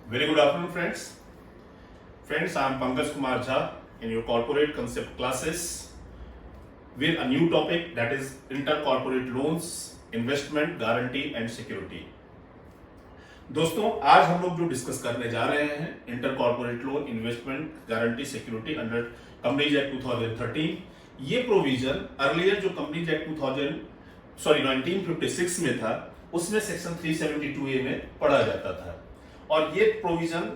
Very good afternoon, friends. Friends, I am Pankaj Kumar Jha in your corporate concept classes with a new topic, that is intercorporate loans, investment, guarantee and security. दोस्तों, आज हम लोग जो discuss करने जा रहे हैं इंटरकॉर्पोरेट loan, investment, guarantee, security under companies act 2013। ये प्रोविजन अर्लियर जो कंपनीज एक्ट 1956 में था, उसमें सेक्शन 372A में पढ़ा जाता था। और ये प्रोविजन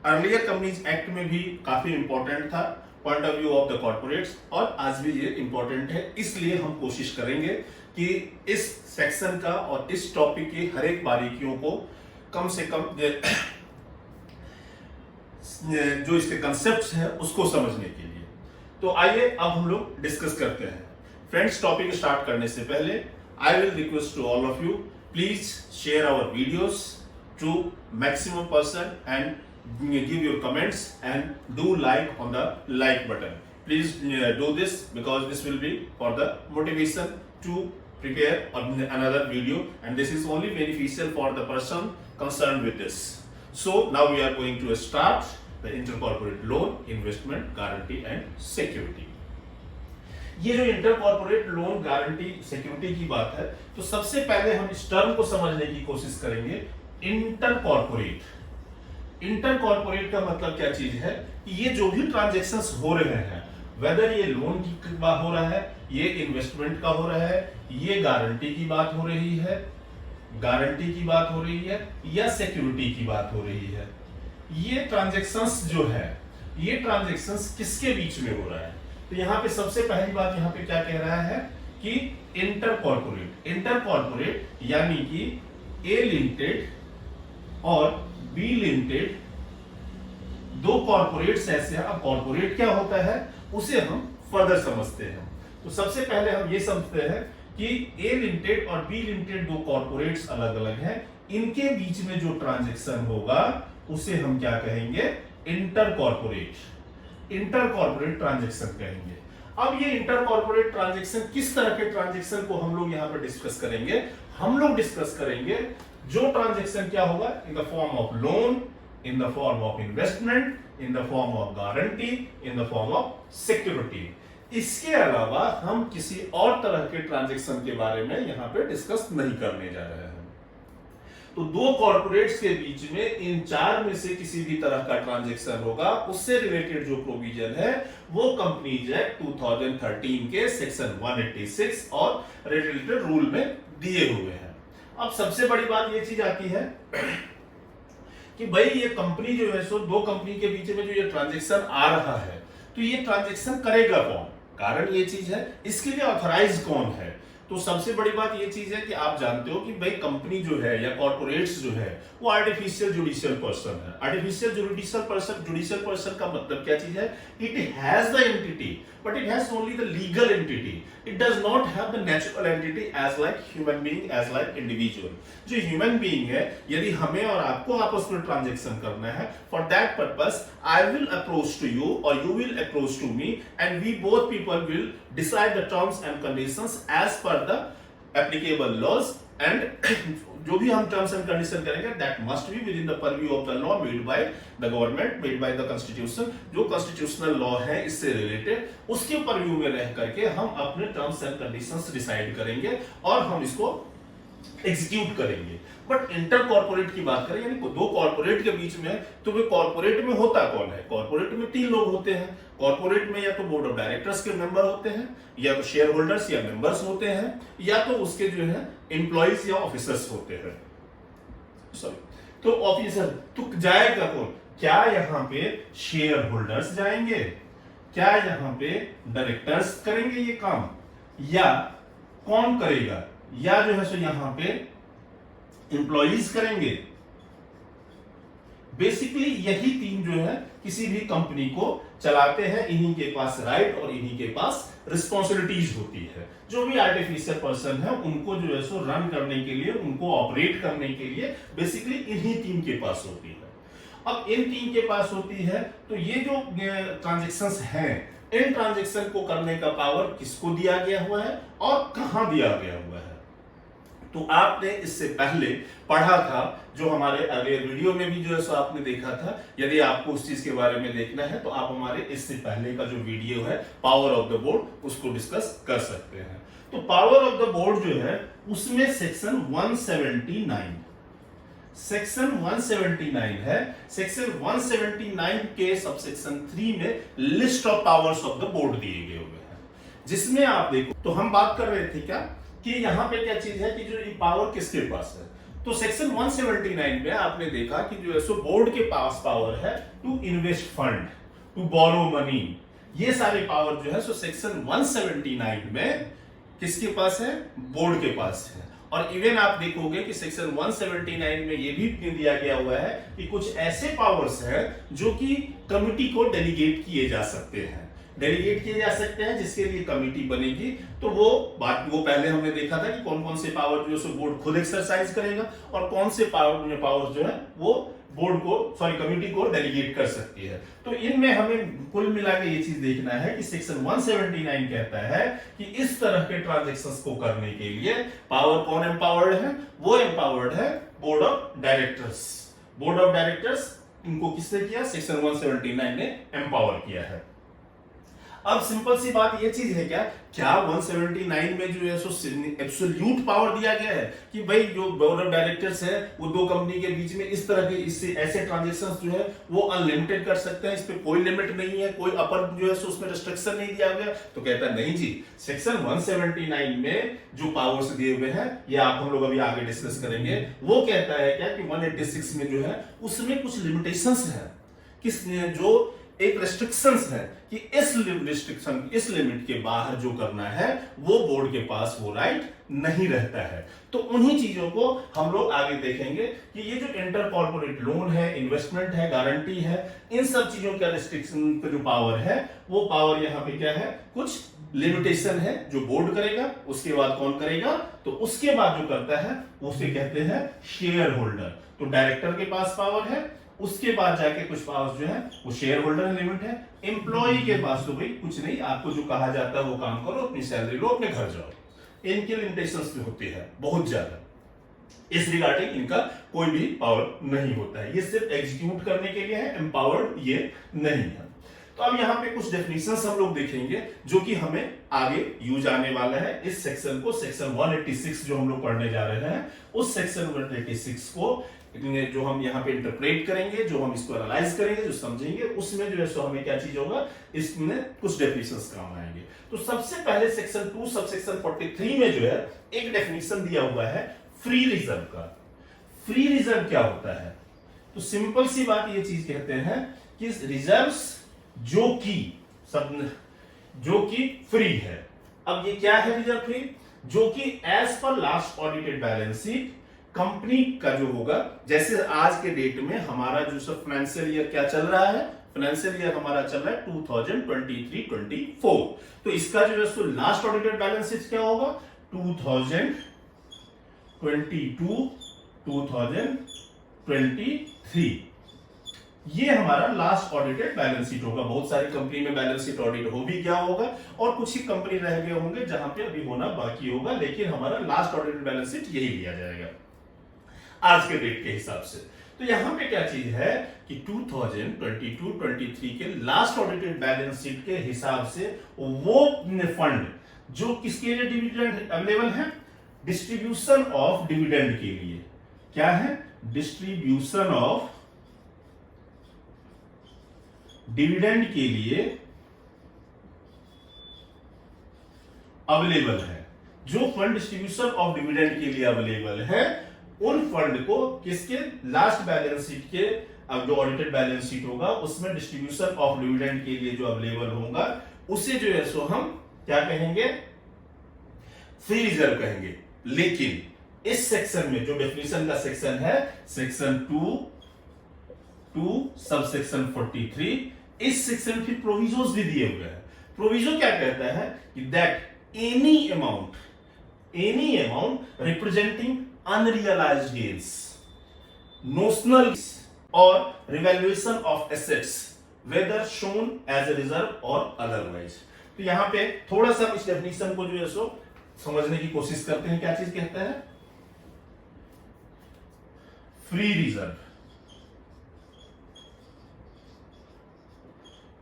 अर्लियर कंपनीज एक्ट में भी काफी इंपॉर्टेंट था point of view of the corporates, और आज भी ये इंपॉर्टेंट है। इसलिए हम कोशिश करेंगे कि इस सेक्शन का और इस टॉपिक की हर एक बारीकियों को कम से कम जो इसके कंसेप्ट्स हैं उसको समझने के लिए। तो आइए अब हम लोग डिस्कस करते हैं। फ्रेंड्स, टॉपिक स्टार्ट करने से पहले I will request to all of you, please share our videos to maximum person and give your comments and do like on the like button. Please do this because this will be for the motivation to prepare another video, and this is only beneficial for the person concerned with this. So now we are going to start the intercorporate loan, investment, guarantee and security. ये जो इंटरकॉर्पोरेट loan, guarantee, security की बात है, तो सबसे पहले हम इस टर्म को समझने की कोशिश करेंगे। इंटरकॉर्पोरेट का मतलब क्या चीज है कि ये जो भी ट्रांजैक्शंस हो रहे हैं, वेदर ये लोन की बात हो रहा है, ये इन्वेस्टमेंट का हो रहा है, ये गारंटी की बात हो रही है, या सिक्योरिटी की बात हो रही है, ये ट्रांजैक्शंस जो है, ये ट्रांजैक्शंस किसके बीच में हो रहा है? तो यहाँ पे सबसे पहली बात यहाँ पे क्या कह रहा है कि इंटरकॉर्पोरेट यानी कि ए लिमिटेड और बी लिमिटेड दो कॉर्पोरेट्स ऐसे हैं। अब कॉर्पोरेट क्या होता है उसे हम फर्दर समझते हैं। तो सबसे पहले हम ये समझते हैं कि ए लिमिटेड और बी लिमिटेड दो कॉर्पोरेट्स अलग अलग हैं, इनके बीच में जो ट्रांजैक्शन होगा उसे हम क्या कहेंगे? इंटरकॉर्पोरेट ट्रांजैक्शन कहेंगे। अब ये इंटरकॉर्पोरेट ट्रांजैक्शन, किस तरह के ट्रांजैक्शन को हम लोग यहाँ पर डिस्कस करेंगे? हम लोग डिस्कस करेंगे जो ट्रांजैक्शन क्या होगा in the form of loan, in the form of investment, in the form of guarantee, in the form of security. इसके अलावा हम किसी और तरह के ट्रांजैक्शन के बारे में यहां पे डिस्कस नहीं करने जा रहे हैं। तो दो कॉर्पोरेट्स के बीच में इन चार में से किसी भी तरह का ट्रांजैक्शन होगा, उससे रिलेटेड जो प्रोविजन है वो कंपनीज एक्ट 2013 के सेक्शन 186 और रिलेटेड रूल में दिए हुए हैं। अब सबसे बड़ी बात ये चीज आती है कि भाई ये कंपनी जो है, सो दो कंपनी के बीच में जो ये ट्रांजैक्शन आ रहा है, तो ये ट्रांजैक्शन करेगा कौन? कारण ये चीज है, इसके लिए ऑथराइज कौन है? तो सबसे बड़ी बात ये चीज है कि आप जानते हो कि भाई कंपनी जो है या कॉर्पोरेट्स जो है वो आर्टिफिशियल जुडिशियल पर्सन है। आर्टिफिशियल जुडिशियल पर्सन का मतलब क्या चीज है? It has the entity but it has only the legal entity, it does not have the natural entity as like human being, as like individual. जो human being है, यदि हमें और आपको आपस में ट्रांजैक्शन करना है, for that purpose I will approach to you और you will approach to me, and we both people will decide the terms and conditions as per the applicable laws, and जो भी हम टर्म्स एंड कंडीशन करेंगे that must be within the purview of the law made by the government, made by the constitution. जो constitutional law है इससे related, उसके purview में रह करके हम अपने टर्म्स एंड कंडीशंस डिसाइड करेंगे और हम इसको एग्जीक्यूट करेंगे। बट इंटर कॉर्पोरेट की बात करें, यानी दो कॉर्पोरेट के बीच में, तो वे कॉर्पोरेट में होता कौन है? कॉर्पोरेट में तीन लोग होते हैं। कॉर्पोरेट में या तो बोर्ड ऑफ डायरेक्टर्स के मेंबर होते हैं, या तो शेयर होल्डर्स या मेंबर्स होते हैं, या तो उसके जो है एम्प्लॉइज या ऑफिसर्स होते हैं। सॉरी, तो ऑफिसर तो जाएगा कौन? क्या यहाँ पे शेयर होल्डर्स जाएंगे? क्या यहाँ पे डायरेक्टर्स करेंगे ये काम, या कौन करेगा? या जो है सो यहां पे एम्प्लॉइज करेंगे। बेसिकली यही तीन जो है किसी भी कंपनी को चलाते हैं, इन्हीं के पास राइट और इन्हीं के पास रिस्पॉन्सिबिलिटीज होती है। जो भी आर्टिफिशियल पर्सन है उनको जो है सो रन करने के लिए, उनको ऑपरेट करने के लिए बेसिकली इन्हीं तीन के पास होती है। अब इन तीन के पास होती है, तो ये जो ट्रांजैक्शंस हैं, इन ट्रांजैक्शन को करने का पावर किसको दिया गया हुआ है और कहां दिया गया हुआ है? तो आपने इससे पहले पढ़ा था, जो हमारे अगले वीडियो में भी जो है सो आपने देखा था। यदि आपको उस चीज के बारे में देखना है तो आप हमारे इससे पहले का जो वीडियो है पावर ऑफ द बोर्ड, उसको डिस्कस कर सकते हैं। तो पावर ऑफ द बोर्ड जो है उसमें सेक्शन 179 है। सेक्शन 179 के सबसेक्शन 3 में list of powers of the board दिए गए हुए हैं, जिसमें आप देखो तो हम बात कर रहे थे क्या कि यहां पे क्या चीज है कि जो ये पावर किसके पास है। तो सेक्शन 179 में आपने देखा कि जो है सो बोर्ड के पास पावर है to invest fund, to borrow money. ये सारे पावर जो है सो सेक्शन 179 में किसके पास है, बोर्ड के पास है। और इवन आप देखोगे कि सेक्शन 179 में ये भी दिया गया हुआ है कि कुछ ऐसे पावर्स हैं जो कि कमिटी को डेलीगेट किए जा सकते हैं, जिसके लिए कमिटी बनेगी। तो वो पहले हमने देखा था कि कौन कौन से पावर जो है बोर्ड खुद एक्सरसाइज करेगा और कौन से पावर जो है वो बोर्ड को कमिटी को डेलीगेट कर सकती है। तो इनमें हमें कुल मिला के ये चीज देखना है कि सेक्शन 179 कहता है कि इस तरह के ट्रांजैक्शंस को करने के लिए पावर कौन एम्पावर्ड है, वो एम्पावर्ड है बोर्ड ऑफ डायरेक्टर्स। इनको किसने किया, सेक्शन 179 ने एम्पावर किया है। अब सिंपल सी बात ये चीज है क्या 179 में जो है सो एब्सोल्यूट पावर दिया गया है कि भाई जो बोर्ड ऑफ डायरेक्टर्स है वो दो कंपनी के बीच में इस तरह के इससे ऐसे ट्रांजैक्शंस जो है वो अनलिमिटेड कर सकते हैं, इस पे कोई लिमिट नहीं है, कोई अपर जो है सो उसमें रिस्ट्रिक्शन नहीं दिया गया। तो कहता नहीं जी, सेक्शन 179 में जो पावर्स दिए हुए हैं ये हम लोग अभी आगे डिस्कस करेंगे। वो कहता है क्या कि 186 में जो है उसमें कुछ लिमिटेशंस है, जो एक रिस्ट्रिक्शंस है कि इस लिमिट के बाहर जो करना है वो बोर्ड के पास वो राइट नहीं रहता है। तो उन्हीं चीजों को हम लोग आगे देखेंगे कि ये जो इंटर कॉर्पोरेट लोन है, इन्वेस्टमेंट है, गारंटी है, इन सब चीजों का रिस्ट्रिक्शन का जो पावर है वो पावर यहाँ पे क्या है, कुछ लिमिटेशन है जो बोर्ड करेगा। उसके बाद कौन करेगा, तो उसके बाद जो करता है उसे कहते हैं शेयर होल्डर। तो डायरेक्टर के पास पावर है, उसके बाद जाके कुछ पावर्स जो है वो शेयर होल्डर लिमिट है। एम्प्लॉय के पास तो भाई कुछ नहीं, आपको जो कहा जाता है वो काम करो, अपनी सैलरी लो, अपने घर जाओ। इनके लिमिटेशंस भी होती है बहुत ज्यादा, इस रिगार्डिंग इनका कोई भी पावर नहीं होता है। ये सिर्फ एग्जीक्यूट करने के लिए है, एम्पावर्ड ये नहीं है। तो अब यहाँ पे कुछ डेफिनेशंस हम लोग देखेंगे जो कि हमें आगे यूज आने वाला है। इस सेक्शन को, सेक्शन 186 जो हम लोग पढ़ने जा रहे हैं, उस सेक्शन 186 को जो हम यहाँ पे इंटरप्रेट करेंगे, जो हम इसको एनालाइज करेंगे, जो समझेंगे, उसमें जो है सो हमें क्या चीज होगा, इसमें कुछ डेफिनेशंस काम आएंगे। तो सबसे पहले सेक्शन 2 सबसेक्शन 43 में जो है एक डेफिनेशन दिया हुआ है फ्री रिजर्व का। फ्री रिजर्व क्या होता है, तो सिंपल सी बात ये चीज कहते हैं कि रिजर्व्स जो कि फ्री है। अब ये क्या है रिजर्व फ्री, जो कि as per last audited balance sheet company का जो होगा, जैसे आज के डेट में हमारा जो सब फाइनेंशियल ईयर क्या चल रहा है, फाइनेंशियल ईयर हमारा चल रहा है 2023-24। तो इसका जो है so last audited balance sheet क्या होगा, 2022-2023। ये हमारा लास्ट ऑडिटेड बैलेंस शीट होगा। बहुत सारी कंपनी में बैलेंस शीट ऑडिट हो भी गया होगा और कुछ ही कंपनी रह गए होंगे जहां पे अभी होना बाकी होगा, लेकिन हमारा लास्ट ऑडिटेड बैलेंस शीट यही लिया जाएगा आज के डेट के हिसाब से। तो यहां पे क्या चीज है कि 2022-23 के लास्ट ऑडिटेड बैलेंस शीट के हिसाब से वो फंड जो किसके लिए डिविडेंड अवेलेबल है, डिस्ट्रीब्यूशन ऑफ डिविडेंड के लिए। क्या है, डिस्ट्रीब्यूशन ऑफ डिविडेंड के लिए अवेलेबल है। जो फंड डिस्ट्रीब्यूशन ऑफ डिविडेंड के लिए अवेलेबल है, उन फंड को किसके लास्ट बैलेंस शीट के, अब जो ऑडिटेड बैलेंस शीट होगा उसमें डिस्ट्रीब्यूशन ऑफ डिविडेंड के लिए जो अवेलेबल होगा उसे जो है सो हम क्या कहेंगे, फ्री रिजर्व कहेंगे। लेकिन इस सेक्शन में जो डेफिनेशन का सेक्शन है, सेक्शन 2 सबसेक्शन 43, इस सेक्शन की प्रोविजोस भी दिए हुए हैं। प्रोविजो क्या कहता है कि that any amount representing unrealised gains, notional or revaluation of assets whether shown as a reserve or otherwise. तो यहां पे थोड़ा सा इस डेफिनेशन को जो है सो समझने की कोशिश करते हैं। क्या चीज कहता है फ्री रिजर्व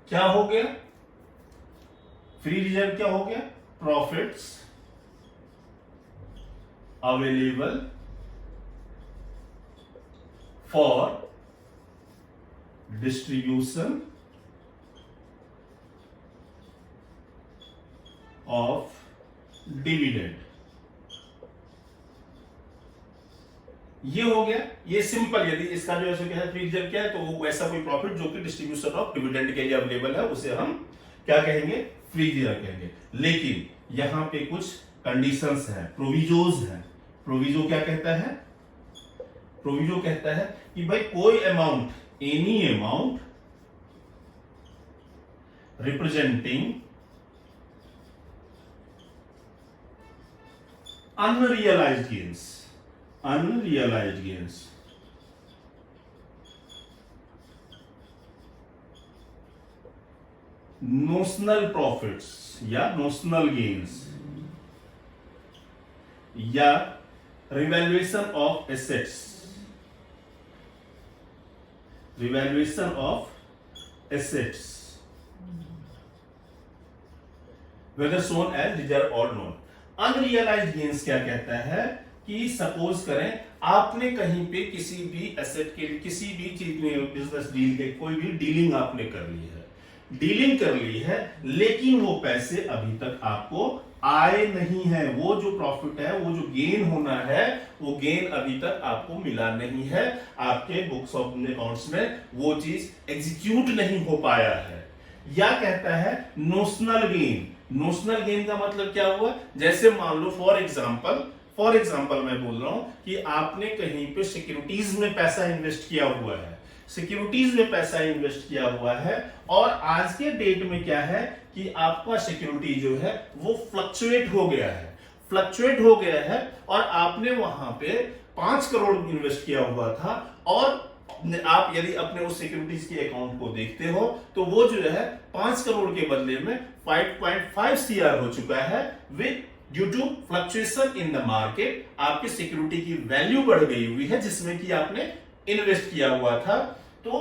क्या हो गया? फ्री रिजर्व क्या हो गया? Profits available for distribution of dividend. ये हो गया, ये सिंपल। यदि इसका जो है क्या है, फ्री रिजर्व क्या है, तो वो ऐसा कोई प्रॉफिट जो कि डिस्ट्रीब्यूशन ऑफ डिविडेंड के लिए अवेलेबल है, उसे हम क्या कहेंगे? फ्री रिजर्व कहेंगे। लेकिन यहां पे कुछ कंडीशंस हैं, प्रोविजोज हैं। प्रोविजो क्या कहता है? प्रोविजो कहता है कि भाई कोई amount, any amount representing unrealized gains, unrealized gains, notional profits या notional gains या revaluation of assets, revaluation of assets whether shown as reserve or not। Unrealised gains क्या कहता है कि सपोज करें आपने कहीं पे किसी भी एसेट के, किसी भी चीज में, बिजनेस डील के कोई भी डीलिंग आपने कर ली है, डीलिंग कर ली है, लेकिन वो पैसे अभी तक आपको आए नहीं है। वो जो प्रॉफिट है, वो जो गेन होना है, वो गेन अभी तक आपको मिला नहीं है, आपके बुक्स ऑफ अकाउंट्स में वो चीज एग्जीक्यूट नहीं हो पाया है। या कहता है नोशनल गेन। नोशनल गेन का मतलब क्या हुआ? जैसे मान लो फॉर एग्जांपल मैं बोल रहा हूं कि आपने कहीं पे सिक्योरिटीज में पैसा इन्वेस्ट किया हुआ है, सिक्योरिटीज में पैसा इन्वेस्ट किया हुआ है, और आज के डेट में क्या है कि आपका सिक्योरिटी जो है वो फ्लक्चुएट हो गया है, फ्लक्चुएट हो गया है, और आपने वहां पे 5 करोड़ इन्वेस्ट किया हुआ था, और आप यदि अपने उस सिक्योरिटीज के अकाउंट को देखते हो तो वो जो है 5 करोड़ के बदले में 5.5 CR हो चुका है। With due to fluctuation in the market आपकी सिक्योरिटी की वैल्यू बढ़ गई हुई है जिसमें कि आपने इन्वेस्ट किया हुआ था। तो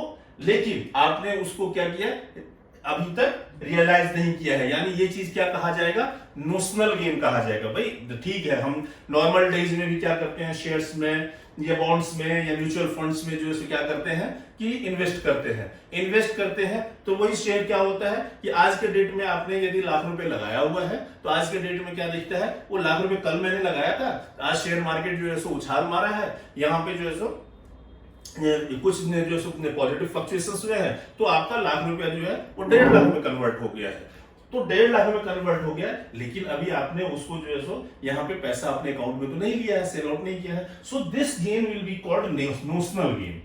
लेकिन आपने उसको क्या किया, अभी तक रियलाइज नहीं किया है, यानी ये चीज क्या कहा जाएगा? नोशनल गेन कहा जाएगा। भाई ठीक है, हम नॉर्मल डेज में भी क्या करते हैं, शेयर्स में या बॉन्ड्स में या म्यूचुअल फंड्स में जो है क्या करते हैं कि इन्वेस्ट करते हैं, तो वही शेयर क्या होता है कि आज के डेट में आपने यदि लाख रुपए लगाया हुआ है, तो आज के डेट में क्या दिखता है, वो लाख रुपए कल मैंने लगाया था, आज शेयर मार्केट जो है सो उछाल मारा है, यहाँ पे जो है सो कुछ जो पॉजिटिव फ्लक्चुएशंस हुए हैं, तो आपका लाख रुपया जो है वो 1.5 लाख में कन्वर्ट हो गया है। तो 1.5 लाख में कन्वर्ट हो गया, लेकिन अभी आपने उसको जो है सो यहाँ पे पैसा अपने अकाउंट में तो नहीं लिया है, सेल आउट नहीं किया है। So this gain will be called notional gain.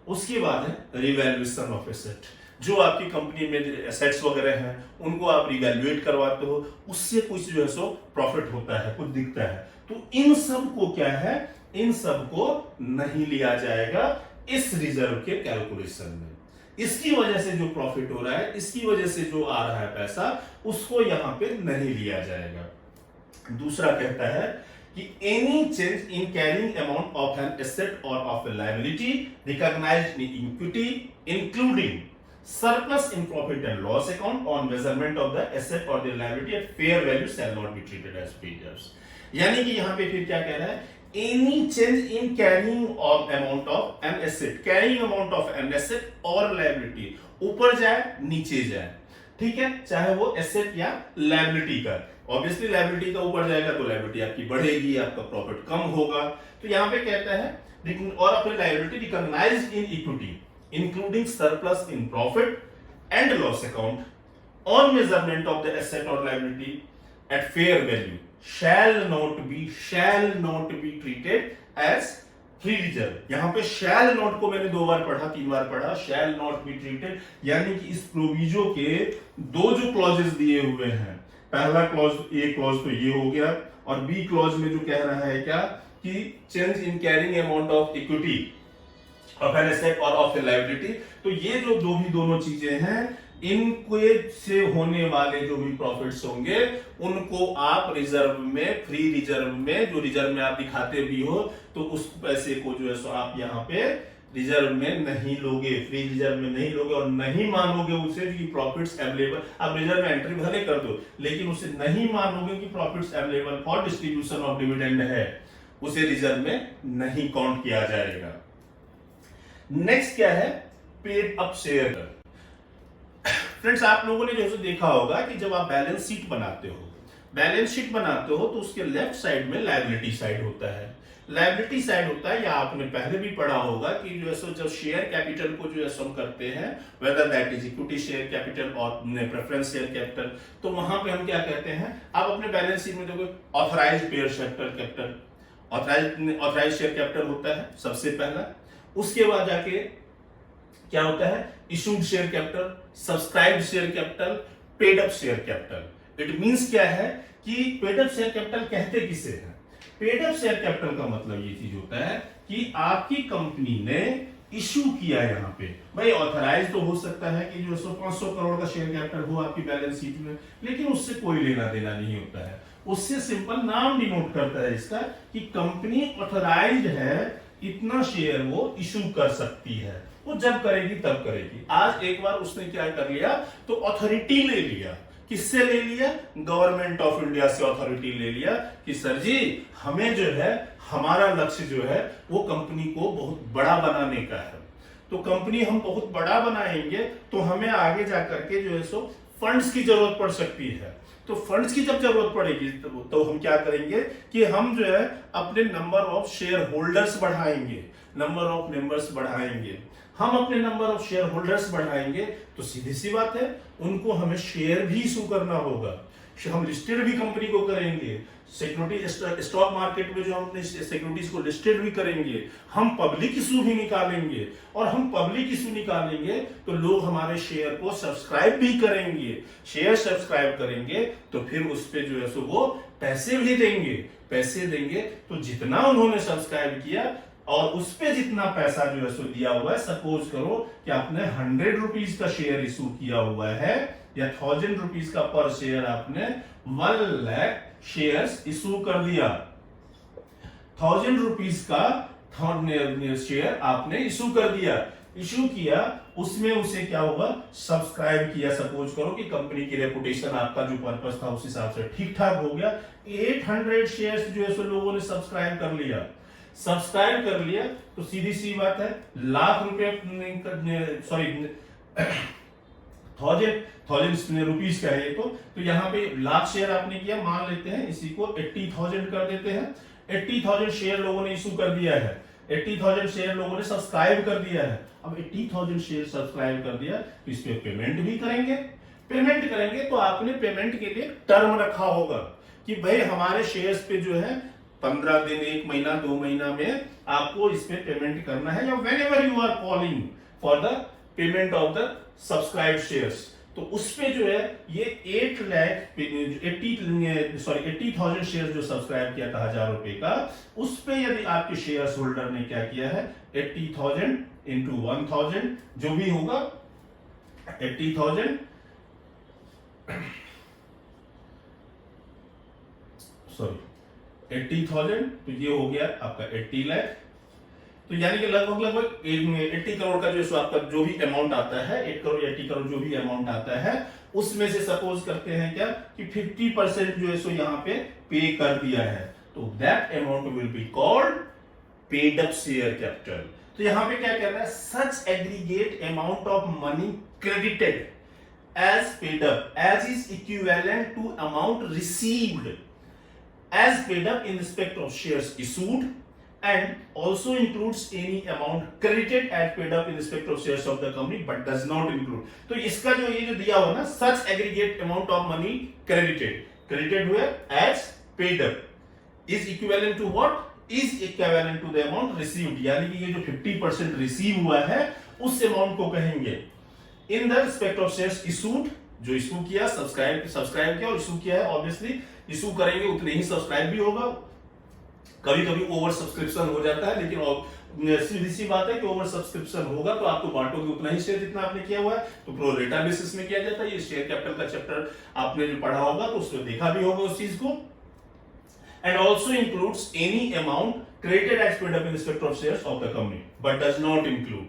उसके बाद है रिवैल्यूएशन ऑफ एसेट। जो आपकी कंपनी में एसेट्स वगैरह हैं उनको आप रिवैल्यूएट करवाते हो, उससे कुछ जो है सो प्रॉफिट होता है, कुछ दिखता है। तो इन सब को क्या है, इन सब को नहीं लिया जाएगा इस रिजर्व के कैलकुलेशन में। इसकी वजह से जो प्रॉफिट हो रहा है, इसकी वजह से जो आ रहा है पैसा, उसको यहां पे नहीं लिया जाएगा। दूसरा कहता है कि any change in carrying amount of an asset or of a liability recognised in equity including surplus in profit and loss account on measurement of the asset or the liability at fair value shall not be treated as reserves। यानी कि यहां पे फिर क्या कह रहा है, any change in carrying of amount of an asset, carrying amount of an asset or liability, ऊपर जाए नीचे जाए, ठीक है, चाहे वो एसेट या लायबिलिटी का। ऑब्वियसली लायबिलिटी का ऊपर जाएगा तो लायबिलिटी आपकी बढ़ेगी, आपका प्रॉफिट कम होगा। तो यहां पे कहता है और अपनी liability recognised in equity including surplus in profit and loss account on measurement of the asset or liability at fair value shall not be treated as free reserve। यहां पे shall not को मैंने 2 बार पढ़ा, 3 बार पढ़ा, shall not be treated, यानी कि इस proviso के 2 जो क्लॉजेस दिए हुए हैं, पहला क्लॉज, ए क्लॉज तो ये हो गया, और बी क्लॉज में जो कह रहा है क्या कि change in carrying amount of equity of an asset or of a liability, तो ये जो दोनों चीजें हैं, इनके से होने वाले जो भी प्रॉफिट्स होंगे उनको आप रिजर्व में, फ्री रिजर्व में, जो रिजर्व में आप दिखाते भी हो, तो उस पैसे को जो है सो आप यहाँ पे रिजर्व में नहीं लोगे, फ्री रिजर्व में नहीं लोगे और नहीं मानोगे उसे कि प्रॉफिट्स अवेलेबल। आप रिजर्व में एंट्री भले कर दो, लेकिन उसे नहीं मानोगे कि profits available for distribution of dividend है, उसे रिजर्व में नहीं काउंट किया जाएगा। नेक्स्ट क्या है? Paid up share. फ्रेंड्स, आप लोगों ने जो देखा होगा कि जब आप बैलेंस शीट बनाते हो तो उसके लेफ्ट साइड में लायबिलिटी साइड होता है। लायबिलिटी साइड होता है, या आपने पहले भी पढ़ा होगा कि जो है सो जब शेयर कैपिटल को जो है सो हम करते हैं, whether that is equity share capital और प्रेफरेंस शेयर कैपिटल, तो वहां पे हम क्या कहते हैं, आप अपने बैलेंस शीट में देखो authorised share capital, authorised share capital होता है सबसे पहला। उसके बाद जाके क्या होता है? Issued share capital, subscribed share capital, paid up share capital. It means क्या है कि पेड अप शेयर कैपिटल कहते किसे हैं? पेड अप शेयर कैपिटल का मतलब ये चीज होता है कि आपकी कंपनी ने इशू किया, यहाँ पे भाई ऑथराइज तो हो सकता है कि जो 500 करोड़ का शेयर कैपिटल हो आपकी बैलेंस शीट में, लेकिन उससे कोई लेना देना नहीं होता है। उससे सिंपल नाम डिनोट करता है इसका कि कंपनी ऑथराइज्ड है, इतना शेयर वो इशू कर सकती है, वो जब करेगी तब करेगी। आज एक बार उसने क्या कर लिया, तो अथॉरिटी ले लिया। किससे ले लिया? गवर्नमेंट ऑफ इंडिया से अथॉरिटी ले लिया कि सर जी हमें जो है, हमारा लक्ष्य जो है वो कंपनी को बहुत बड़ा बनाने का है, तो कंपनी हम बहुत बड़ा बनाएंगे तो हमें आगे जाकर के जो है सो फंड्स की जरूरत पड़ सकती है। तो फंड्स की जब जरूरत पड़ेगी तो हम क्या करेंगे कि हम जो है अपने नंबर ऑफ शेयर होल्डर्स बढ़ाएंगे, नंबर ऑफ मेंबर्स बढ़ाएंगे। हम अपने नंबर ऑफ शेयर होल्डर्स बढ़ाएंगे तो सीधी सी बात है उनको हमें शेयर भी इशू करना होगा। हम लिस्टेड भी कंपनी को करेंगे, सिक्योरिटी स्टॉक मार्केट में जो हम अपने सिक्योरिटीज को लिस्टेड भी करेंगे, हम पब्लिक इशू भी निकालेंगे, और हम पब्लिक इशू निकालेंगे तो लोग हमारे शेयर को सब्सक्राइब भी करेंगे। शेयर सब्सक्राइब करेंगे तो फिर उस पे जो है सो वो पैसे भी देंगे। पैसे देंगे तो जितना उन्होंने सब्सक्राइब किया और उस पे जितना पैसा जो है सो दिया हुआ है, सपोज करो कि आपने 100 रुपीज का शेयर इशू किया हुआ है या 1000 रुपीज का पर शेयर आपने 1 लाख शेयर्स इशू कर दिया, 1000 रुपीज का शेयर आपने इशू कर दिया, इशू किया, उसमें उसे क्या हुआ, सब्सक्राइब किया। सपोज करो कि कंपनी की रेपुटेशन, आपका जो पर्पस था उस हिसाब से ठीक ठाक हो गया, 800 शेयर्स जो है सो लोगों ने सब्सक्राइब कर लिया। सब्सक्राइब कर लिया तो सीधी सी बात है लाख रुपए, सॉरी 1000 रुपीज का है तो यहाँ पे लाख शेयर आपने किया, मान लेते हैं इसी को 80,000 कर देते हैं। 80,000 शेयर लोगों ने इशू कर दिया है, 80,000 शेयर लोगों ने सब्सक्राइब कर दिया है। अब 80,000 शेयर सब्सक्राइब कर दिया तो इस पे पेमेंट भी करेंगे। पेमेंट करेंगे तो आपने पेमेंट के लिए टर्म रखा होगा कि भाई हमारे शेयर्स पे जो है 15 दिन, 1 महीना, 2 महीना में आपको इसमें पेमेंट करना है, या whenever you are calling for the payment of the subscribe shares. तो उस पे जो है ये 80,000 शेयर जो सब्सक्राइब किया था 1000 रुपए का, उस पे यदि आपके शेयर होल्डर ने क्या किया है 80,000 इंटू 1000 जो भी होगा 80,000 80,000 तो ये हो गया आपका 80 लाख। तो यानी कि लगभग 80 करोड़ का जो आपका जो भी अमाउंट आता है, 8 करोड़ 80 करोड़ जो भी अमाउंट आता है, उसमें से सपोज करते हैं क्या कि 50% जो है सो यहाँ पे पे कर दिया है, तो that amount will be called paid up share capital. तो यहाँ पे क्या कह रहा है, such aggregate amount of money credited as paid up as is equivalent to amount received as paid up in respect of shares issued, and also includes any amount credited as paid up in respect of shares of the company but does not include। तो इसका जो ये जो दिया हुआ ना such aggregate amount of money credited हुआ as paid up is equivalent to what, is equivalent to the amount received, यानी कि ये जो 50% रिसीव हुआ है उस अमाउंट को कहेंगे in the respect of shares issued, जो इशू किया, सब्सक्राइब किया और इशू किया है, ऑब्वियसली इशू करेंगे उतने ही सब्सक्राइब भी होगा। कभी कभी ओवर सब्सक्रिप्शन हो जाता है, लेकिन सीधी सी बात है कि ओवर सब्सक्रिप्शन होगा तो आपको बांटोगे उतना ही शेयर जितना आपने किया हुआ है, तो प्रो रेटा बेसिस में किया जाता है। ये शेयर कैपिटल का चैप्टर आपने जो पढ़ा होगा तो उसमें देखा भी होगा उस चीज को। And also includes any amount created as paid up in respect of shares of the company, but does not include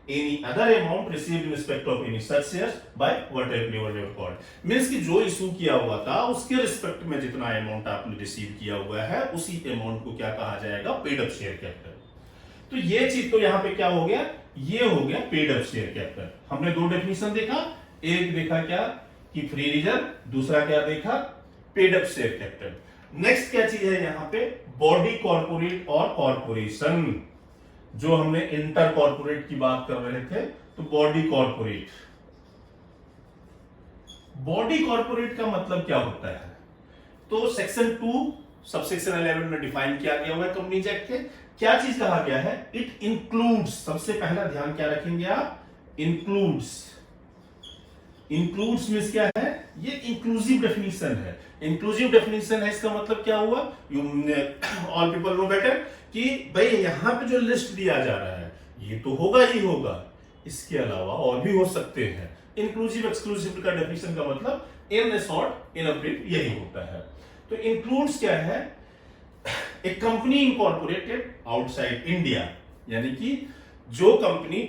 any other amount received in respect of any such shares by whatever called. Means कि जो issue किया हुआ था उसके respect में जितना amount आपने receive किया हुआ है उसी अमाउंट को क्या कहा जाएगा, पेड अप शेयर कैपिटल। तो ये चीज तो यहाँ पे क्या हो गया, ये हो गया पेड अप शेयर कैपिटल। हमने दो डेफिनेशन देखा, एक देखा क्या कि फ्री रिजर्व, दूसरा क्या देखा paid up share capital. Next क्या चीज है यहाँ पे, बॉडी कॉर्पोरेट और कॉर्पोरेशन। जो हमने इंटर कॉर्पोरेट की बात कर रहे थे, तो बॉडी कॉर्पोरेट, बॉडी कॉर्पोरेट का मतलब क्या होता है, तो सेक्शन 2 सबसेक्शन 11 में डिफाइन किया गया हुआ है कंपनीज एक्ट के। क्या चीज कहा गया है, इट इंक्लूड्स, सबसे पहला ध्यान क्या रखेंगे आप, इंक्लूड्स। इंक्लूड्स मींस क्या है, ये इंक्लूसिव डेफिनेशन है। इंक्लूसिव डेफिनेशन है, इसका मतलब क्या हुआ, you all people know better, कि भाई यहां पे जो लिस्ट दिया जा रहा है ये तो होगा ही होगा, इसके अलावा और भी हो सकते हैं। इंक्लूसिव एक्सक्लूसिव का डेफिनेशन का मतलब इन शॉर्ट इन ब्रीफ यही होता है। तो इंक्लूड्स क्या है, ए कंपनी इनकॉर्पोरेटेड आउटसाइड इंडिया, यानी कि जो कंपनी,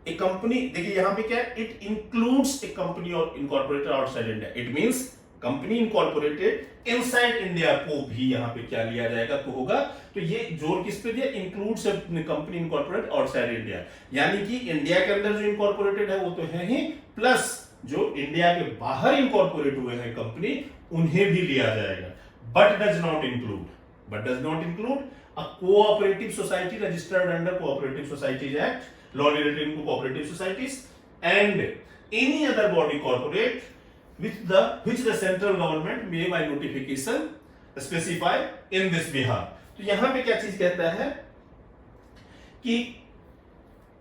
ए कंपनी, देखिए यहां पे क्या है, इट इंक्लूड्स ए कंपनी और incorporated outside India. It means company incorporated inside India को भी यहां पे क्या लिया जाएगा, तो होगा। तो ये जोर किस पे दिया, includes company incorporated outside India, यानी कि इंडिया के अंदर जो इनकॉर्पोरेटेड है वो तो है ही, प्लस जो इंडिया के बाहर इनकॉर्पोरेट हुए हैं कंपनी, उन्हें भी लिया जाएगा। But does not include a cooperative society registered under cooperative societies act, law relating to cooperative societies, and any other body corporate which the central government may by notification specify in this behalf। तो यहां पे क्या चीज कहता है कि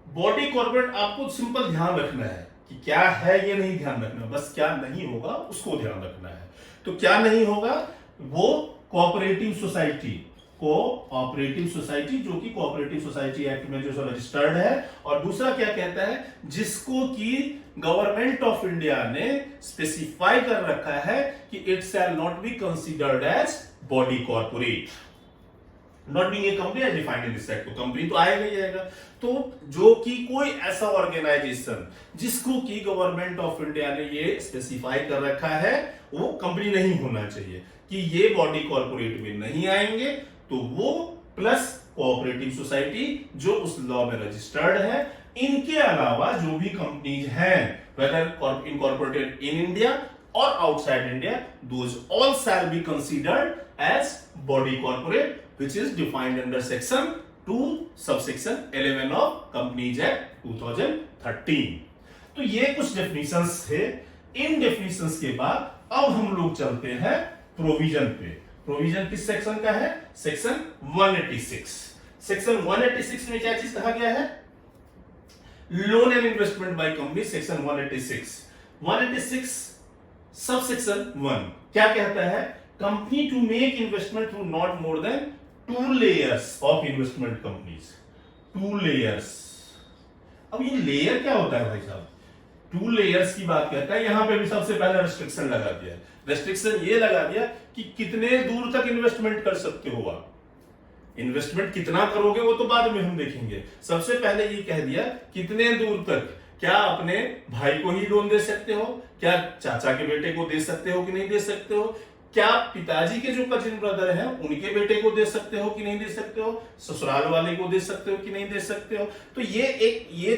body corporate, आपको simple ध्यान रखना है कि क्या है ये नहीं ध्यान रखना, बस क्या नहीं होगा उसको ध्यान रखना है। तो क्या नहीं होगा, वो कोऑपरेटिव सोसाइटी जो कि कोऑपरेटिव सोसाइटी एक्ट में जो रजिस्टर्ड है, और दूसरा क्या कहता है, जिसको कि गवर्नमेंट ऑफ इंडिया ने स्पेसिफाई कर रखा है कि it shall not be considered as body corporate, not being a company as defined in this act. तो कंपनी तो आएगा ही आएगा। तो जो कि कोई ऐसा ऑर्गेनाइजेशन जिसको कि गवर्नमेंट ऑफ इंडिया ने ये स्पेसिफाई कर रखा है, वो कंपनी नहीं होना चाहिए, कि ये बॉडी कॉर्पोरेट में नहीं आएंगे, तो वो प्लस कोऑपरेटिव सोसाइटी जो उस लॉ में रजिस्टर्ड है, इनके अलावा जो भी कंपनीज हैं, वेदर इनकॉर्पोरेटेड इन इंडिया और outside India, those all shall be considered as body corporate which is defined under section 2 subsection 11 of Companies Act 2013। तो ये कुछ डेफिनेशंस थे। इन डेफिनेशंस के बाद अब हम लोग चलते हैं प्रोविजन पे। प्रोविजन किस सेक्शन का है, सेक्शन 186। सेक्शन 186 में क्या चीज कहा गया है, loan and investment by company, section 186 sub section 1 क्या कहता है, company to make investment through not more than 2 layers of investment companies. 2 layers, अब ये लेयर क्या होता है भाई साहब, 2 layers की बात करता है। यहां पे भी सबसे पहले रेस्ट्रिक्शन लगा दिया, रेस्ट्रिक्शन ये लगा दिया कि कितने दूर तक इन्वेस्टमेंट कर सकते हो आप, इन्वेस्टमेंट कितना करोगे वो तो बाद में हम देखेंगे। सबसे पहले ये कह दिया कितने दूर तक, क्या अपने भाई को ही लोन दे सकते हो, क्या चाचा के बेटे को दे सकते हो कि नहीं दे सकते हो, क्या पिताजी के जो कजिन ब्रदर हैं उनके बेटे को दे सकते हो कि नहीं दे सकते हो, ससुराल वाले को दे सकते हो कि नहीं दे सकते हो। तो ये